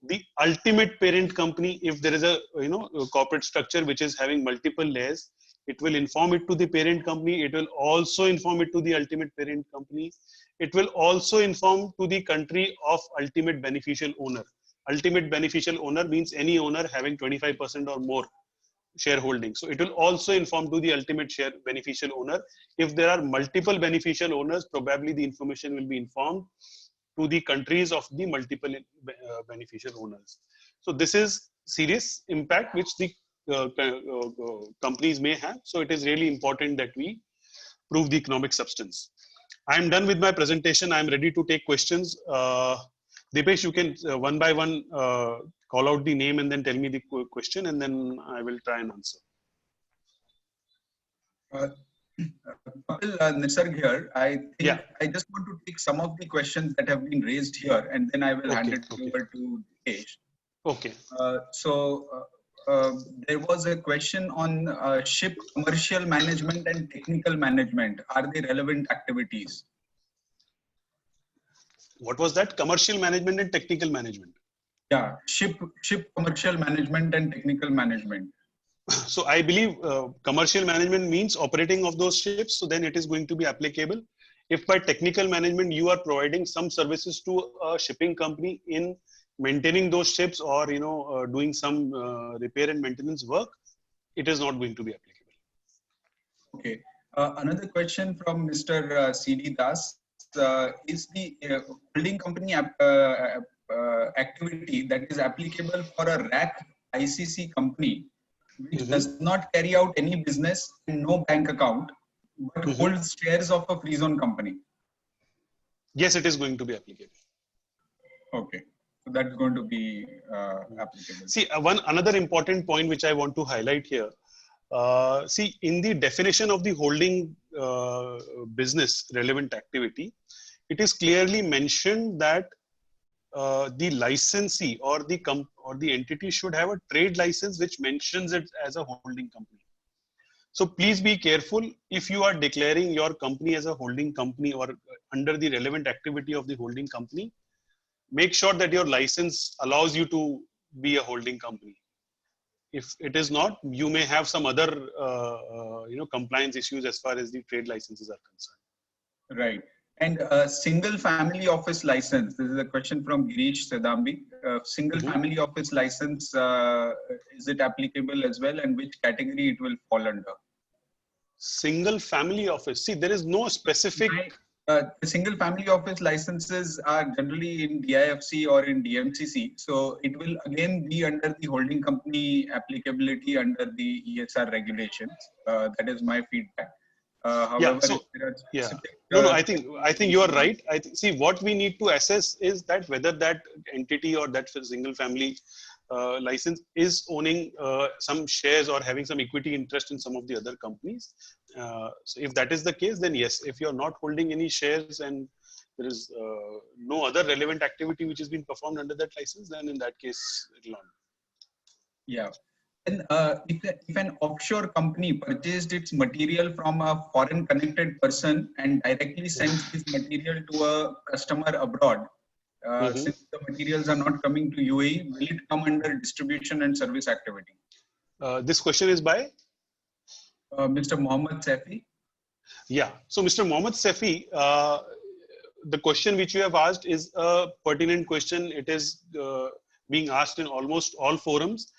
The ultimate parent company, if there is a corporate structure which is having multiple layers, it will inform it to the parent company. It will also inform it to the ultimate parent company. It will also inform to the country of ultimate beneficial owner. Ultimate beneficial owner means any owner having 25% or more shareholding. So it will also inform to the ultimate share beneficial owner. If there are multiple beneficial owners, probably the information will be informed to the countries of the multiple beneficial owners. So this is serious impact which the companies may have. So it is really important that we prove the economic substance. I am done with my presentation. I am ready to take questions. Dipesh, you can one by one call out the name and then tell me the question, and then I will try and answer. Nisarg here. I think I just want to take some of the questions that have been raised here, and then I will hand it over to Dipesh. Okay. There was a question on ship commercial management and technical management. Are they relevant activities? What was that? Commercial management and technical management. Yeah, ship commercial management and technical management. So I believe commercial management means operating of those ships. So then it is going to be applicable. If by technical management you are providing some services to a shipping company in maintaining those ships or doing some repair and maintenance work, it is not going to be applicable. Okay. Another question from Mr. C.D. Das. Is the holding company activity that is applicable for a RAC ICC company which does not carry out any business and no bank account but holds shares of a free zone company? Yes, it is going to be applicable. Okay, so that's going to be applicable. See, another important point which I want to highlight here. See, in the definition of the holding business relevant activity, it is clearly mentioned that the licensee or the entity should have a trade license which mentions it as a holding company. So please be careful if you are declaring your company as a holding company or under the relevant activity of the holding company. Make sure that your license allows you to be a holding company. If it is not, you may have some other compliance issues as far as the trade licenses are concerned. Right. And single family office license. This is a question from Girish Sedambi. Single family office license, is it applicable as well, and which category it will fall under? Single family office. See, there is no specific. The single family office licenses are generally in DIFC or in DMCC. So it will again be under the holding company applicability under the ESR regulations. That is my feedback. However, No, I think you are right. See, what we need to assess is that whether that entity or that single family license is owning some shares or having some equity interest in some of the other companies. So if that is the case, then yes. If you are not holding any shares and there is no other relevant activity which is being performed under that license, then in that case, it will not. Yeah. And if an offshore company purchased its material from a foreign connected person and directly sends this material to a customer abroad, since the materials are not coming to UAE, will it come under distribution and service activity? This question is by? Mr. Mohammed Safi. Yeah. So Mr. Mohammed Safi, the question which you have asked is a pertinent question. It is being asked in almost all forums.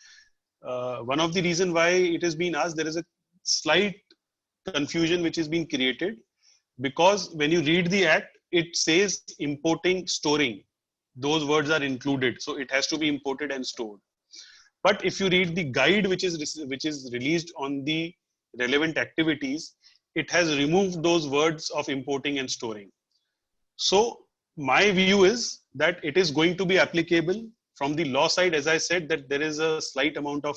One of the reasons why it is being asked, there is a slight confusion which is being created, because when you read the act, it says importing, storing. Those words are included, so it has to be imported and stored. But if you read the guide which is released on the relevant activities, it has removed those words of importing and storing. So my view is that it is going to be applicable from the law side. As I said, that there is a slight amount of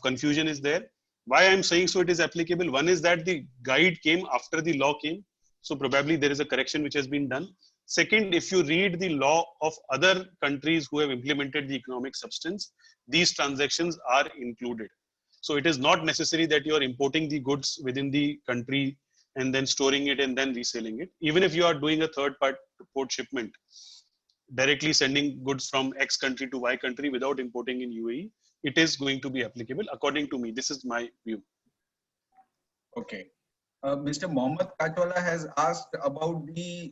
confusion is there. Why I'm saying so it is applicable? One is that the guide came after the law came. So probably there is a correction which has been done. Second, if you read the law of other countries who have implemented the economic substance, these transactions are included. So it is not necessary that you are importing the goods within the country and then storing it and then reselling it. Even if you are doing a third port shipment, directly sending goods from X country to Y country without importing in UAE, it is going to be applicable according to me. This is my view. Okay. Mr. Mohammed Kachwala has asked about the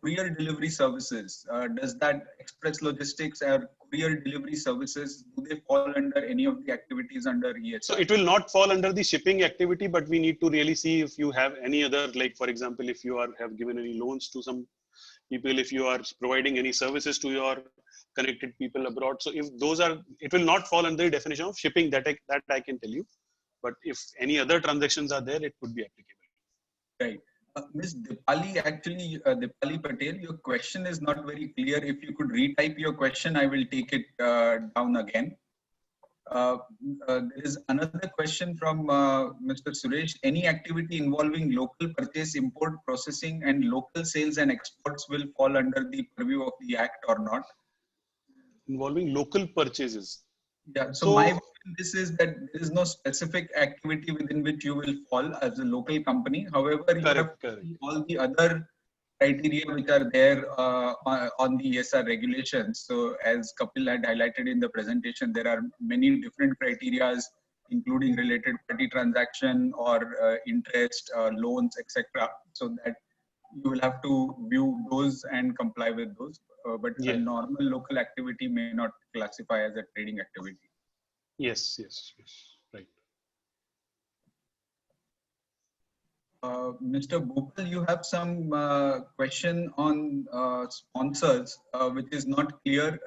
courier delivery services. Does that express logistics or courier delivery services, do they fall under any of the activities under ESR? So it will not fall under the shipping activity, but we need to really see if you have any other, like for example, if you have given any loans to some people, if you are providing any services to your connected people abroad. So if those are, it will not fall under the definition of shipping, that I can tell you. But if any other transactions are there, it could be applicable. Right. Ms. Dipali, actually, Dipali Patel, your question is not very clear. If you could retype your question, I will take it down again. There is another question from Mr. Suresh. Any activity involving local purchase, import, processing, and local sales and exports will fall under the purview of the Act or not? Involving local purchases. Yeah, so my vision this is that there is no specific activity within which you will fall as a local company. However, you have all the other criteria which are there on the ESR regulations. So as Kapil had highlighted in the presentation, there are many different criteria, including related party transaction or interest, loans, etc. So that you will have to view those and comply with those. But a normal local activity may not classify as a trading activity. Yes, right. Mr. Bhupal, you have some question on sponsors, which is not clear,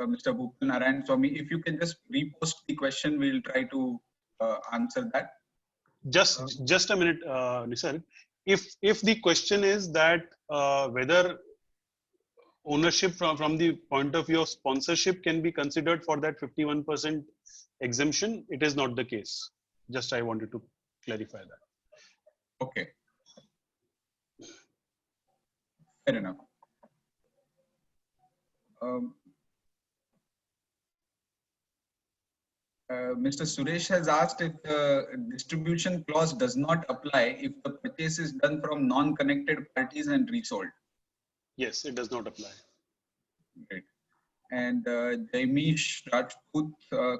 Mr. Bhupal Narayan Swamy. If you can just repost the question, we'll try to answer that. Just a minute, Nisar. If the question is that whether ownership from the point of view of sponsorship can be considered for that 51% exemption, it is not the case. Just I wanted to clarify that. Okay. Fair enough. Mr. Suresh has asked if the distribution clause does not apply if the purchase is done from non-connected parties and resold. Yes, it does not apply. Great. And Jaimish Rajput,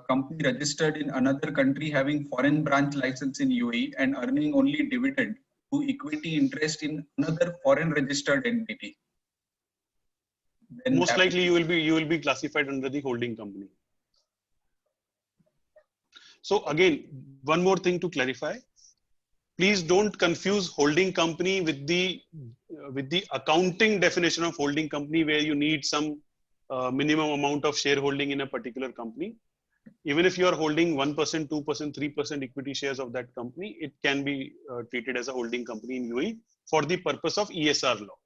company registered in another country having foreign branch license in UAE and earning only dividend to equity interest in another foreign registered entity. Then most likely you will be classified under the holding company. So again, one more thing to clarify. Please don't confuse holding company with the accounting definition of holding company, where you need some minimum amount of shareholding in a particular company. Even if you are holding 1%, 2%, 3% equity shares of that company, it can be treated as a holding company in UAE for the purpose of ESR law.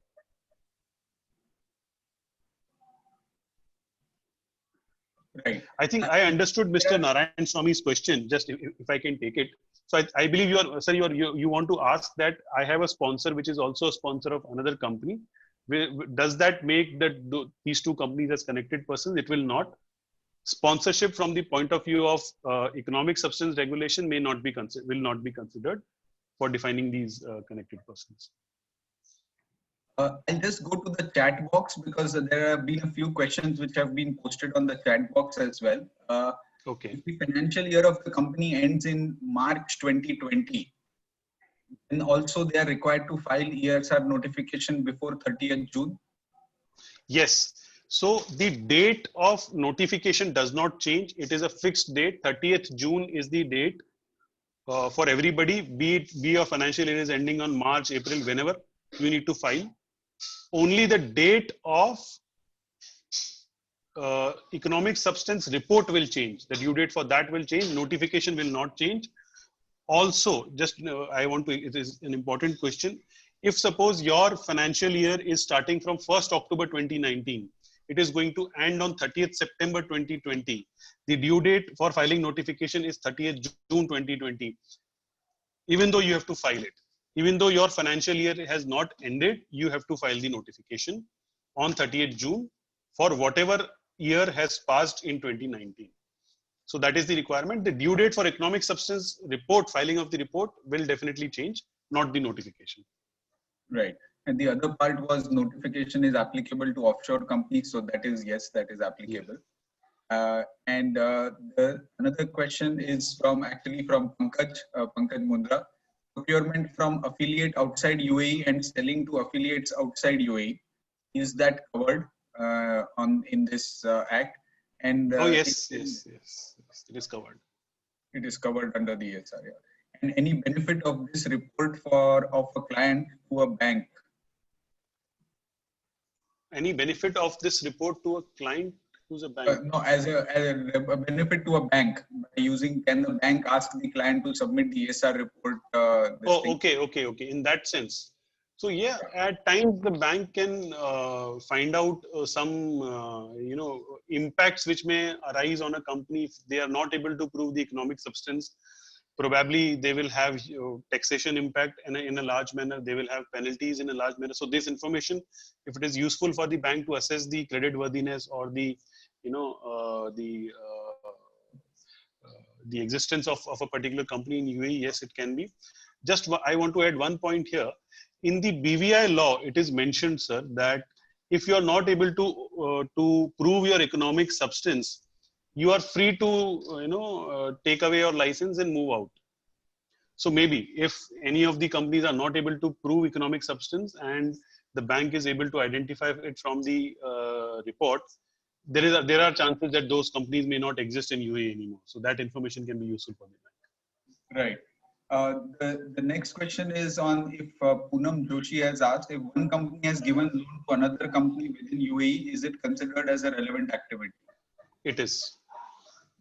Right. I think I understood Mr. Narayan Swamy's question. Just if I can take it. So I believe you want to ask that I have a sponsor which is also a sponsor of another company. Does that make these two companies as connected persons? It will not. Sponsorship from the point of view of economic substance regulation will not be considered for defining these connected persons. I'll just go to the chat box because there have been a few questions which have been posted on the chat box as well. Okay. If the financial year of the company ends in March 2020, and also they are required to file ESR notification before 30th June? Yes. So the date of notification does not change. It is a fixed date. 30th June is the date for everybody, be your financial year is ending on March, April, whenever you need to file. Only the date of economic substance report will change. The due date for that will change. Notification will not change. Also, just I want to, it is an important question. If suppose your financial year is starting from 1st October 2019, it is going to end on 30th September 2020. The due date for filing notification is 30th June 2020. Even though you have to file it, even though your financial year has not ended, you have to file the notification on 30th June for whatever year has passed in 2019. So that is the requirement. The due date for economic substance report, filing of the report will definitely change, not the notification. Right. And the other part was notification is applicable to offshore companies. So that is, yes, that is applicable. Another question is actually from Pankaj Mundra. Procurement from affiliate outside UAE and selling to affiliates outside UAE, is that covered in this act? And oh yes, yes, it is covered. It is covered under the ESR. Yeah. And any benefit of this report of a client to a bank? Any benefit of this report to a client who's a bank? No, as a benefit to a bank by can the bank ask the client to submit the ESR report? Okay. In that sense. So yeah, at times the bank can find out some impacts which may arise on a company if they are not able to prove the economic substance. Probably they will have taxation impact in a large manner. They will have penalties in a large manner. So this information, if it is useful for the bank to assess the credit worthiness or the existence of a particular company in UAE, yes, it can be. Just I want to add one point here. In the BVI law, it is mentioned, sir, that if you are not able to prove your economic substance, you are free to take away your license and move out. So maybe if any of the companies are not able to prove economic substance and the bank is able to identify it from the report, there are chances that those companies may not exist in UAE anymore. So that information can be useful for the bank. Right. The next question is on if Poonam Joshi has asked, if one company has given loan to another company within UAE, is it considered as a relevant activity? It is.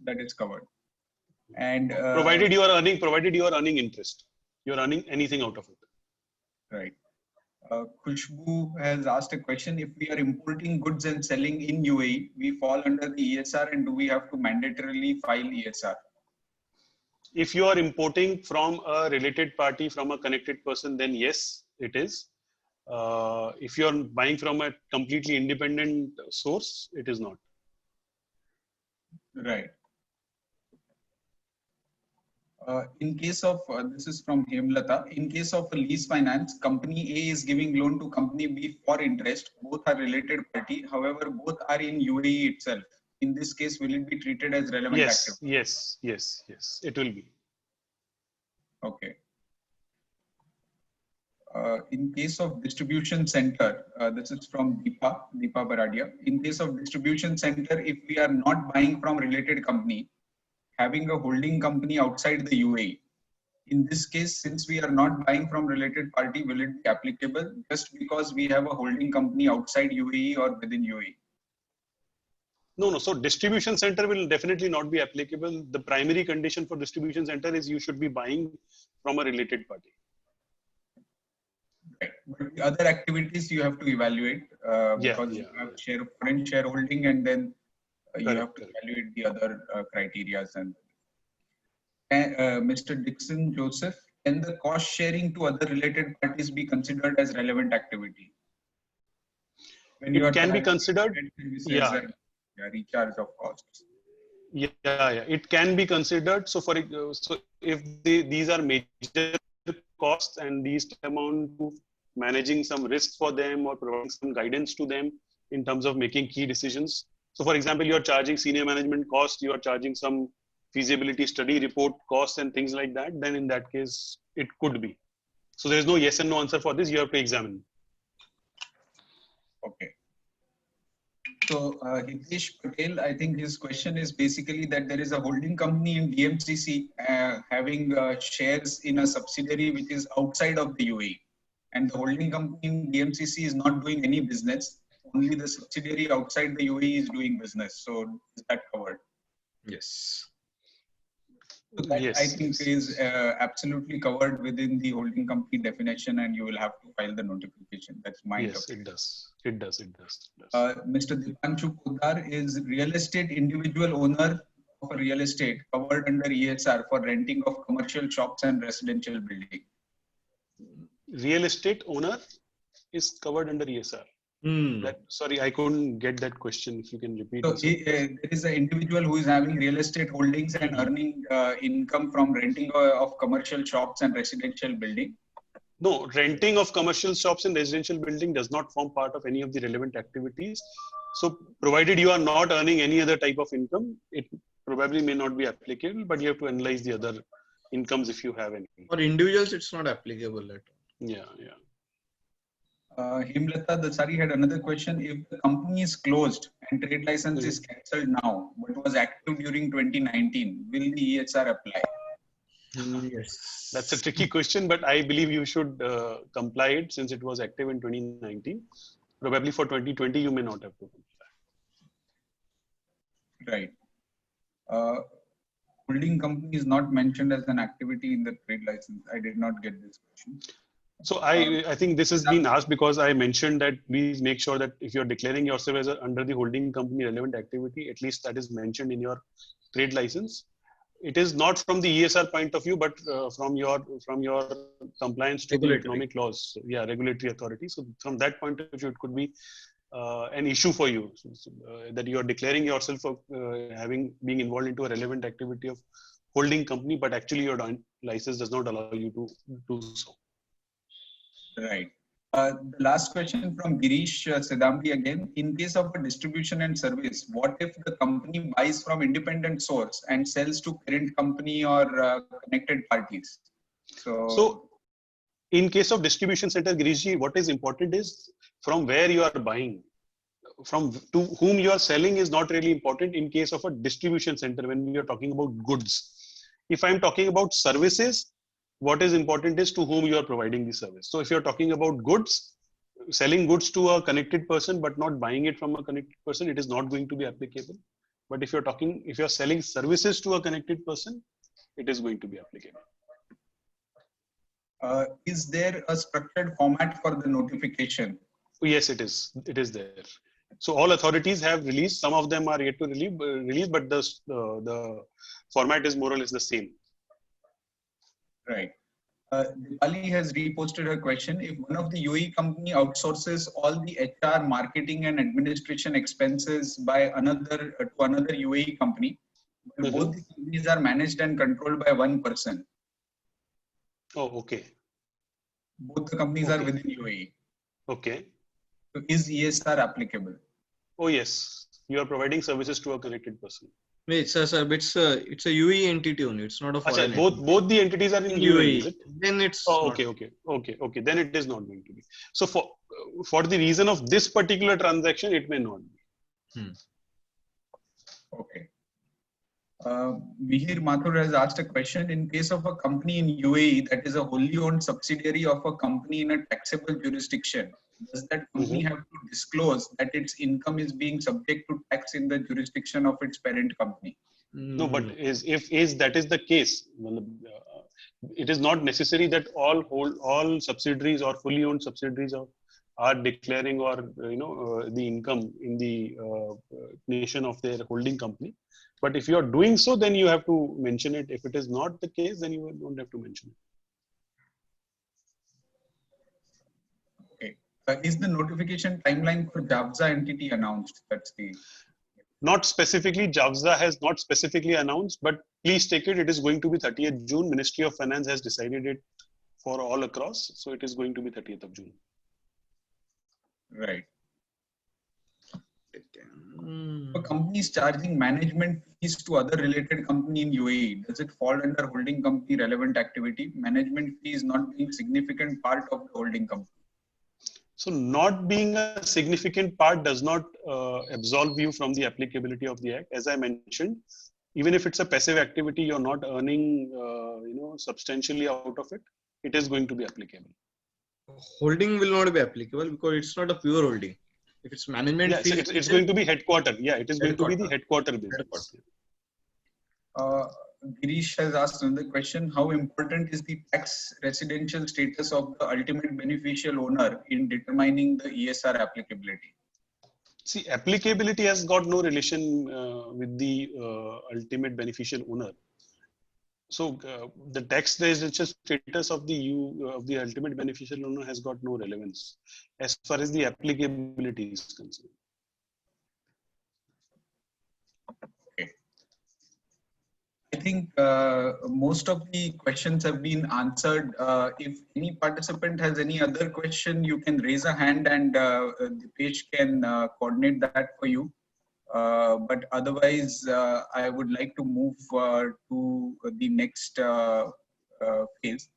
That is covered. And provided you are earning interest, you are earning anything out of it. Right. Khushbu has asked a question: if we are importing goods and selling in UAE, we fall under the ESR, and do we have to mandatorily file ESR? If you are importing from a related party, from a connected person, then yes, it is. If you are buying from a completely independent source, it is not. Right. In case of, this is from Hemlata, in case of a lease finance, company A is giving loan to company B for interest. Both are related party. However, both are in UAE itself. In this case, will it be treated as relevant activity? Yes, it will be. Okay. In case of distribution center, this is from Deepa Baradia. In case of distribution center, if we are not buying from related company, having a holding company outside the UAE, in this case, since we are not buying from related party, will it be applicable just because we have a holding company outside UAE or within UAE? No. So distribution center will definitely not be applicable. The primary condition for distribution center is you should be buying from a related party. Right. But the other activities you have to evaluate because you have foreign shareholding, and then you have to evaluate the other criteria. And Mr. Dixon Joseph, can the cost sharing to other related parties be considered as relevant activity? When it can be considered. Recharge of costs. It can be considered. So if these are major costs and these amount to managing some risks for them or providing some guidance to them in terms of making key decisions. So for example, you are charging senior management costs, you are charging some feasibility study report costs and things like that, then in that case, it could be. So there is no yes and no answer for this, you have to examine. Okay. So Hitesh Patel, I think his question is basically that there is a holding company in DMCC having shares in a subsidiary which is outside of the UAE. And the holding company in DMCC is not doing any business. Only the subsidiary outside the UAE is doing business. So is that covered? Yes. So that Yes, I think yes. is absolutely covered within the holding company definition, and you will have to file the notification. That's my Yes, interpretation. it does. It does. It does. It does. Mr. Dipanshu Poddar is real estate individual owner of a real estate covered under ESR for renting of commercial shops and residential building. Real estate owner is covered under ESR. No. Sorry, I couldn't get that question. If you can repeat So it. Sir. there is an individual who is having real estate holdings and earning income from renting of commercial shops and residential building. No, renting of commercial shops and residential building does not form part of any of the relevant activities. So provided you are not earning any other type of income, it probably may not be applicable, but you have to analyze the other incomes if you have any. For individuals, it's not applicable at all. Yeah, yeah. Himlata Dasari had another question. If the company is closed and trade license is cancelled now, but was active during 2019, will the ESR apply? Yes. That's a tricky question, but I believe you should comply it since it was active in 2019. Probably for 2020, you may not have to comply. Right. Holding company is not mentioned as an activity in the trade license. I did not get this question. So I think this has been asked because I mentioned that please make sure that if you're declaring yourself as under the holding company relevant activity, at least that is mentioned in your trade license. It is not from the ESR point of view, but from your compliance to the economic laws, yeah, regulatory authority. So from that point of view, it could be an issue for you that you are declaring yourself of being involved into a relevant activity of holding company, but actually your license does not allow you to do so. Right. The last question from Girish Sedambi again. In case of a distribution and service, what if the company buys from independent source and sells to parent company or connected parties? So in case of distribution center, Girishji, what is important is from where you are buying. From to whom you are selling is not really important in case of a distribution center when we are talking about goods. If I'm talking about services, what is important is to whom you are providing the service. So if you're talking about goods, selling goods to a connected person but not buying it from a connected person, it is not going to be applicable. But if you're selling services to a connected person, it is going to be applicable. Is there a structured format for the notification? Yes, it is. It is there. So all authorities have released. Some of them are yet to release, but the format is more or less the same. Right. Diwali has reposted her question. If one of the UAE company outsources all the HR, marketing, and administration expenses by another UAE company, but both the companies are managed and controlled by one person. Oh, okay. Both the companies are within UAE. Okay. So is ESR applicable? Oh yes, you are providing services to a connected person. It's a UAE entity only. It's not a foreign. Both the entities are in UAE. Is it? Then it's. Oh, okay. Then it is not going to be. So for the reason of this particular transaction, it may not be. Okay. Mihir Mathur has asked a question. In case of a company in UAE that is a wholly owned subsidiary of a company in a taxable jurisdiction, does that company have to disclose that its income is being subject to tax in the jurisdiction of its parent company? No, but if that is the case, it is not necessary that all subsidiaries or fully owned subsidiaries are declaring or the income in the nation of their holding company. But if you are doing so, then you have to mention it. If it is not the case, then you don't have to mention it. Is the notification timeline for JAVZA entity announced? That's the. Not specifically, JAVZA has not specifically announced, but please take it. It is going to be 30th June. Ministry of Finance has decided it for all across. So it is going to be 30th of June. Right. A company is charging management fees to other related company in UAE. Does it fall under holding company relevant activity? Management fee is not being significant part of the holding company. So not being a significant part does not absolve you from the applicability of the Act. As I mentioned, even if it's a passive activity, you're not earning substantially out of it, it is going to be applicable. Holding will not be applicable because it's not a pure holding. If it's management fee, it's going to be headquarter. Yeah, it is going to be the headquarter business. Girish has asked another question. How important is the tax residential status of the ultimate beneficial owner in determining the ESR applicability? See, applicability has got no relation with the ultimate beneficial owner. So the tax residential status of the ultimate beneficial owner has got no relevance as far as the applicability is concerned. Okay. I think most of the questions have been answered. If any participant has any other question, you can raise a hand and the page can coordinate that for you. But otherwise, I would like to move to the next phase.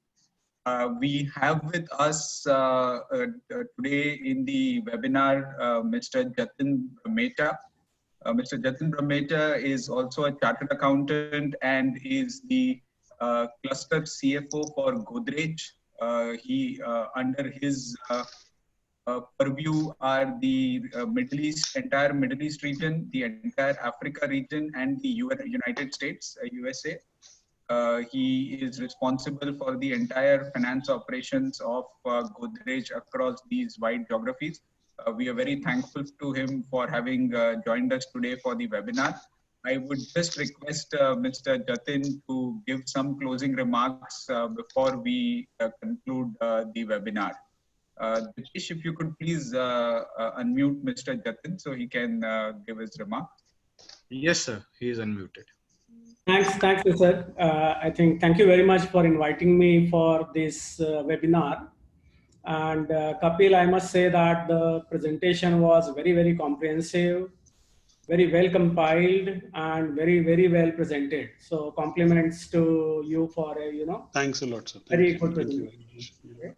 We have with us today in the webinar Mr. Jatin Brahmeta. Mr. Jatin Brahmeta is also a chartered accountant and is the cluster CFO for Godrej. Under his purview are the entire Middle East region, the entire Africa region, and the United States, USA. He is responsible for the entire finance operations of Godrej across these wide geographies. We are very thankful to him for having joined us today for the webinar. I would just request Mr. Jatin to give some closing remarks before we conclude the webinar. Dipesh, if you could please unmute Mr. Jatin so he can give his remarks. Yes, sir. He is unmuted. Thanks, sir. I think thank you very much for inviting me for this webinar. And Kapil, I must say that the presentation was very, very comprehensive, very well compiled, and very, very well presented. So compliments to you for a, Thanks a lot, sir. Very good presentation. Okay.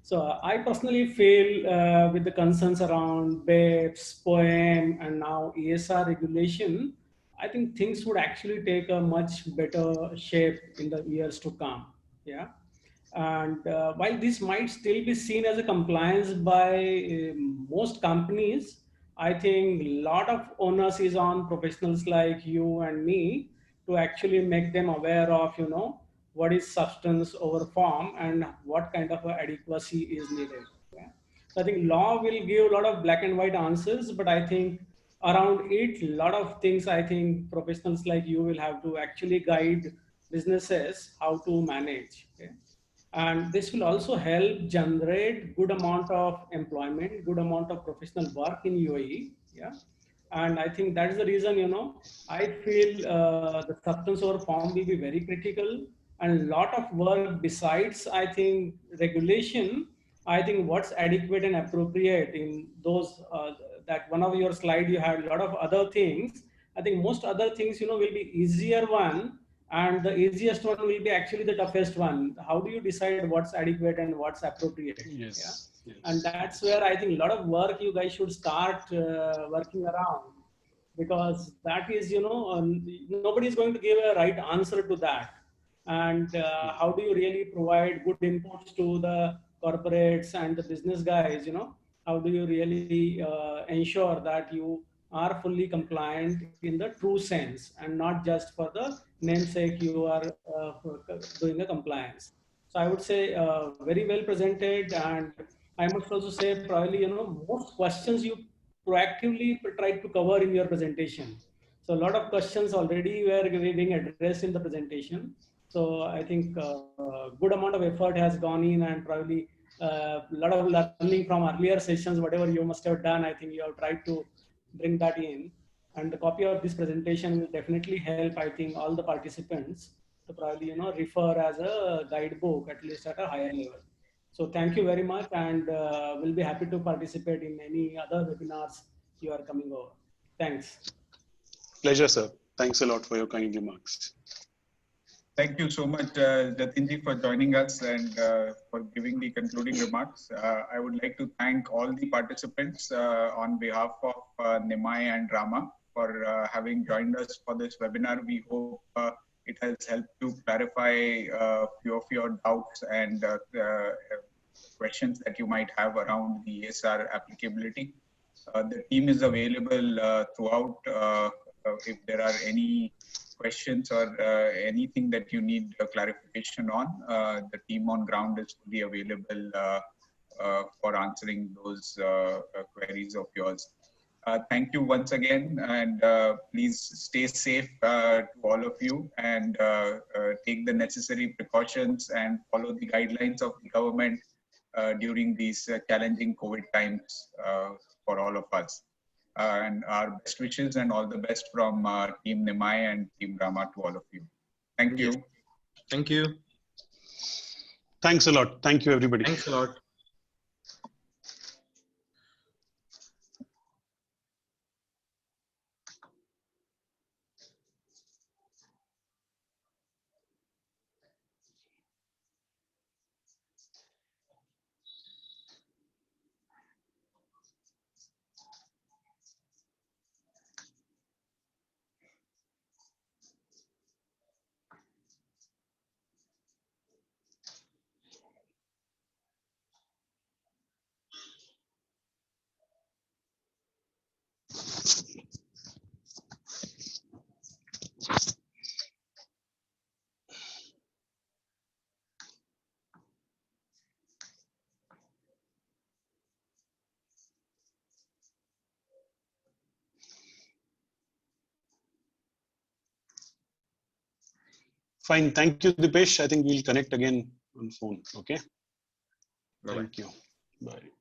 So I personally feel with the concerns around BEPS, POEM, and now ESR regulation, I think things would actually take a much better shape in the years to come. Yeah. And while this might still be seen as a compliance by most companies, I think a lot of onus is on professionals like you and me to actually make them aware of, what is substance over form and what kind of adequacy is needed. Yeah? So I think law will give a lot of black and white answers, but I think around it, a lot of things I think professionals like you will have to actually guide businesses how to manage. Okay? And this will also help generate good amount of employment, good amount of professional work in UAE. Yeah. And I think that is the reason, I feel the substance over form will be very critical, and a lot of work besides, I think, regulation. I think what's adequate and appropriate in those, that one of your slide, you had a lot of other things. I think most other things, will be easier one, and the easiest one will be actually the toughest one. How do you decide what's adequate and what's appropriate? Yes. Yeah? Yes. And that's where I think a lot of work you guys should start working around, because that is, nobody is going to give a right answer to that. And how do you really provide good inputs to the corporates and the business guys? How do you really ensure that you are fully compliant in the true sense and not just for the namesake you are doing a compliance? So I would say very well presented, and I must also say probably, most questions you proactively tried to cover in your presentation. So a lot of questions already were being addressed in the presentation. So I think good amount of effort has gone in, and probably a lot of learning from earlier sessions, whatever you must have done, I think you have tried to bring that in. And the copy of this presentation will definitely help, I think, all the participants to probably, refer as a guidebook, at least at a higher level. So thank you very much, and we'll be happy to participate in any other webinars you are coming over. Thanks. Pleasure, sir. Thanks a lot for your kind remarks. Thank you so much, Jatinji, for joining us and for giving the concluding remarks. I would like to thank all the participants on behalf of Nimai and Rama for having joined us for this webinar. We hope it has helped to clarify a few of your doubts and questions that you might have around the ESR applicability. The team is available throughout if there are any questions or anything that you need clarification on, the team on ground is fully available for answering those queries of yours. Thank you once again, and please stay safe to all of you, and take the necessary precautions and follow the guidelines of the government during these challenging COVID times for all of us. And our best wishes and all the best from Team Nimai and Team Rama to all of you. Thank you. Yes. Thank you. Thanks a lot. Thank you, everybody. Thanks a lot. Fine. Thank you, Dipesh. I think we'll connect again on phone. Okay. Bye-bye. Thank you. Bye.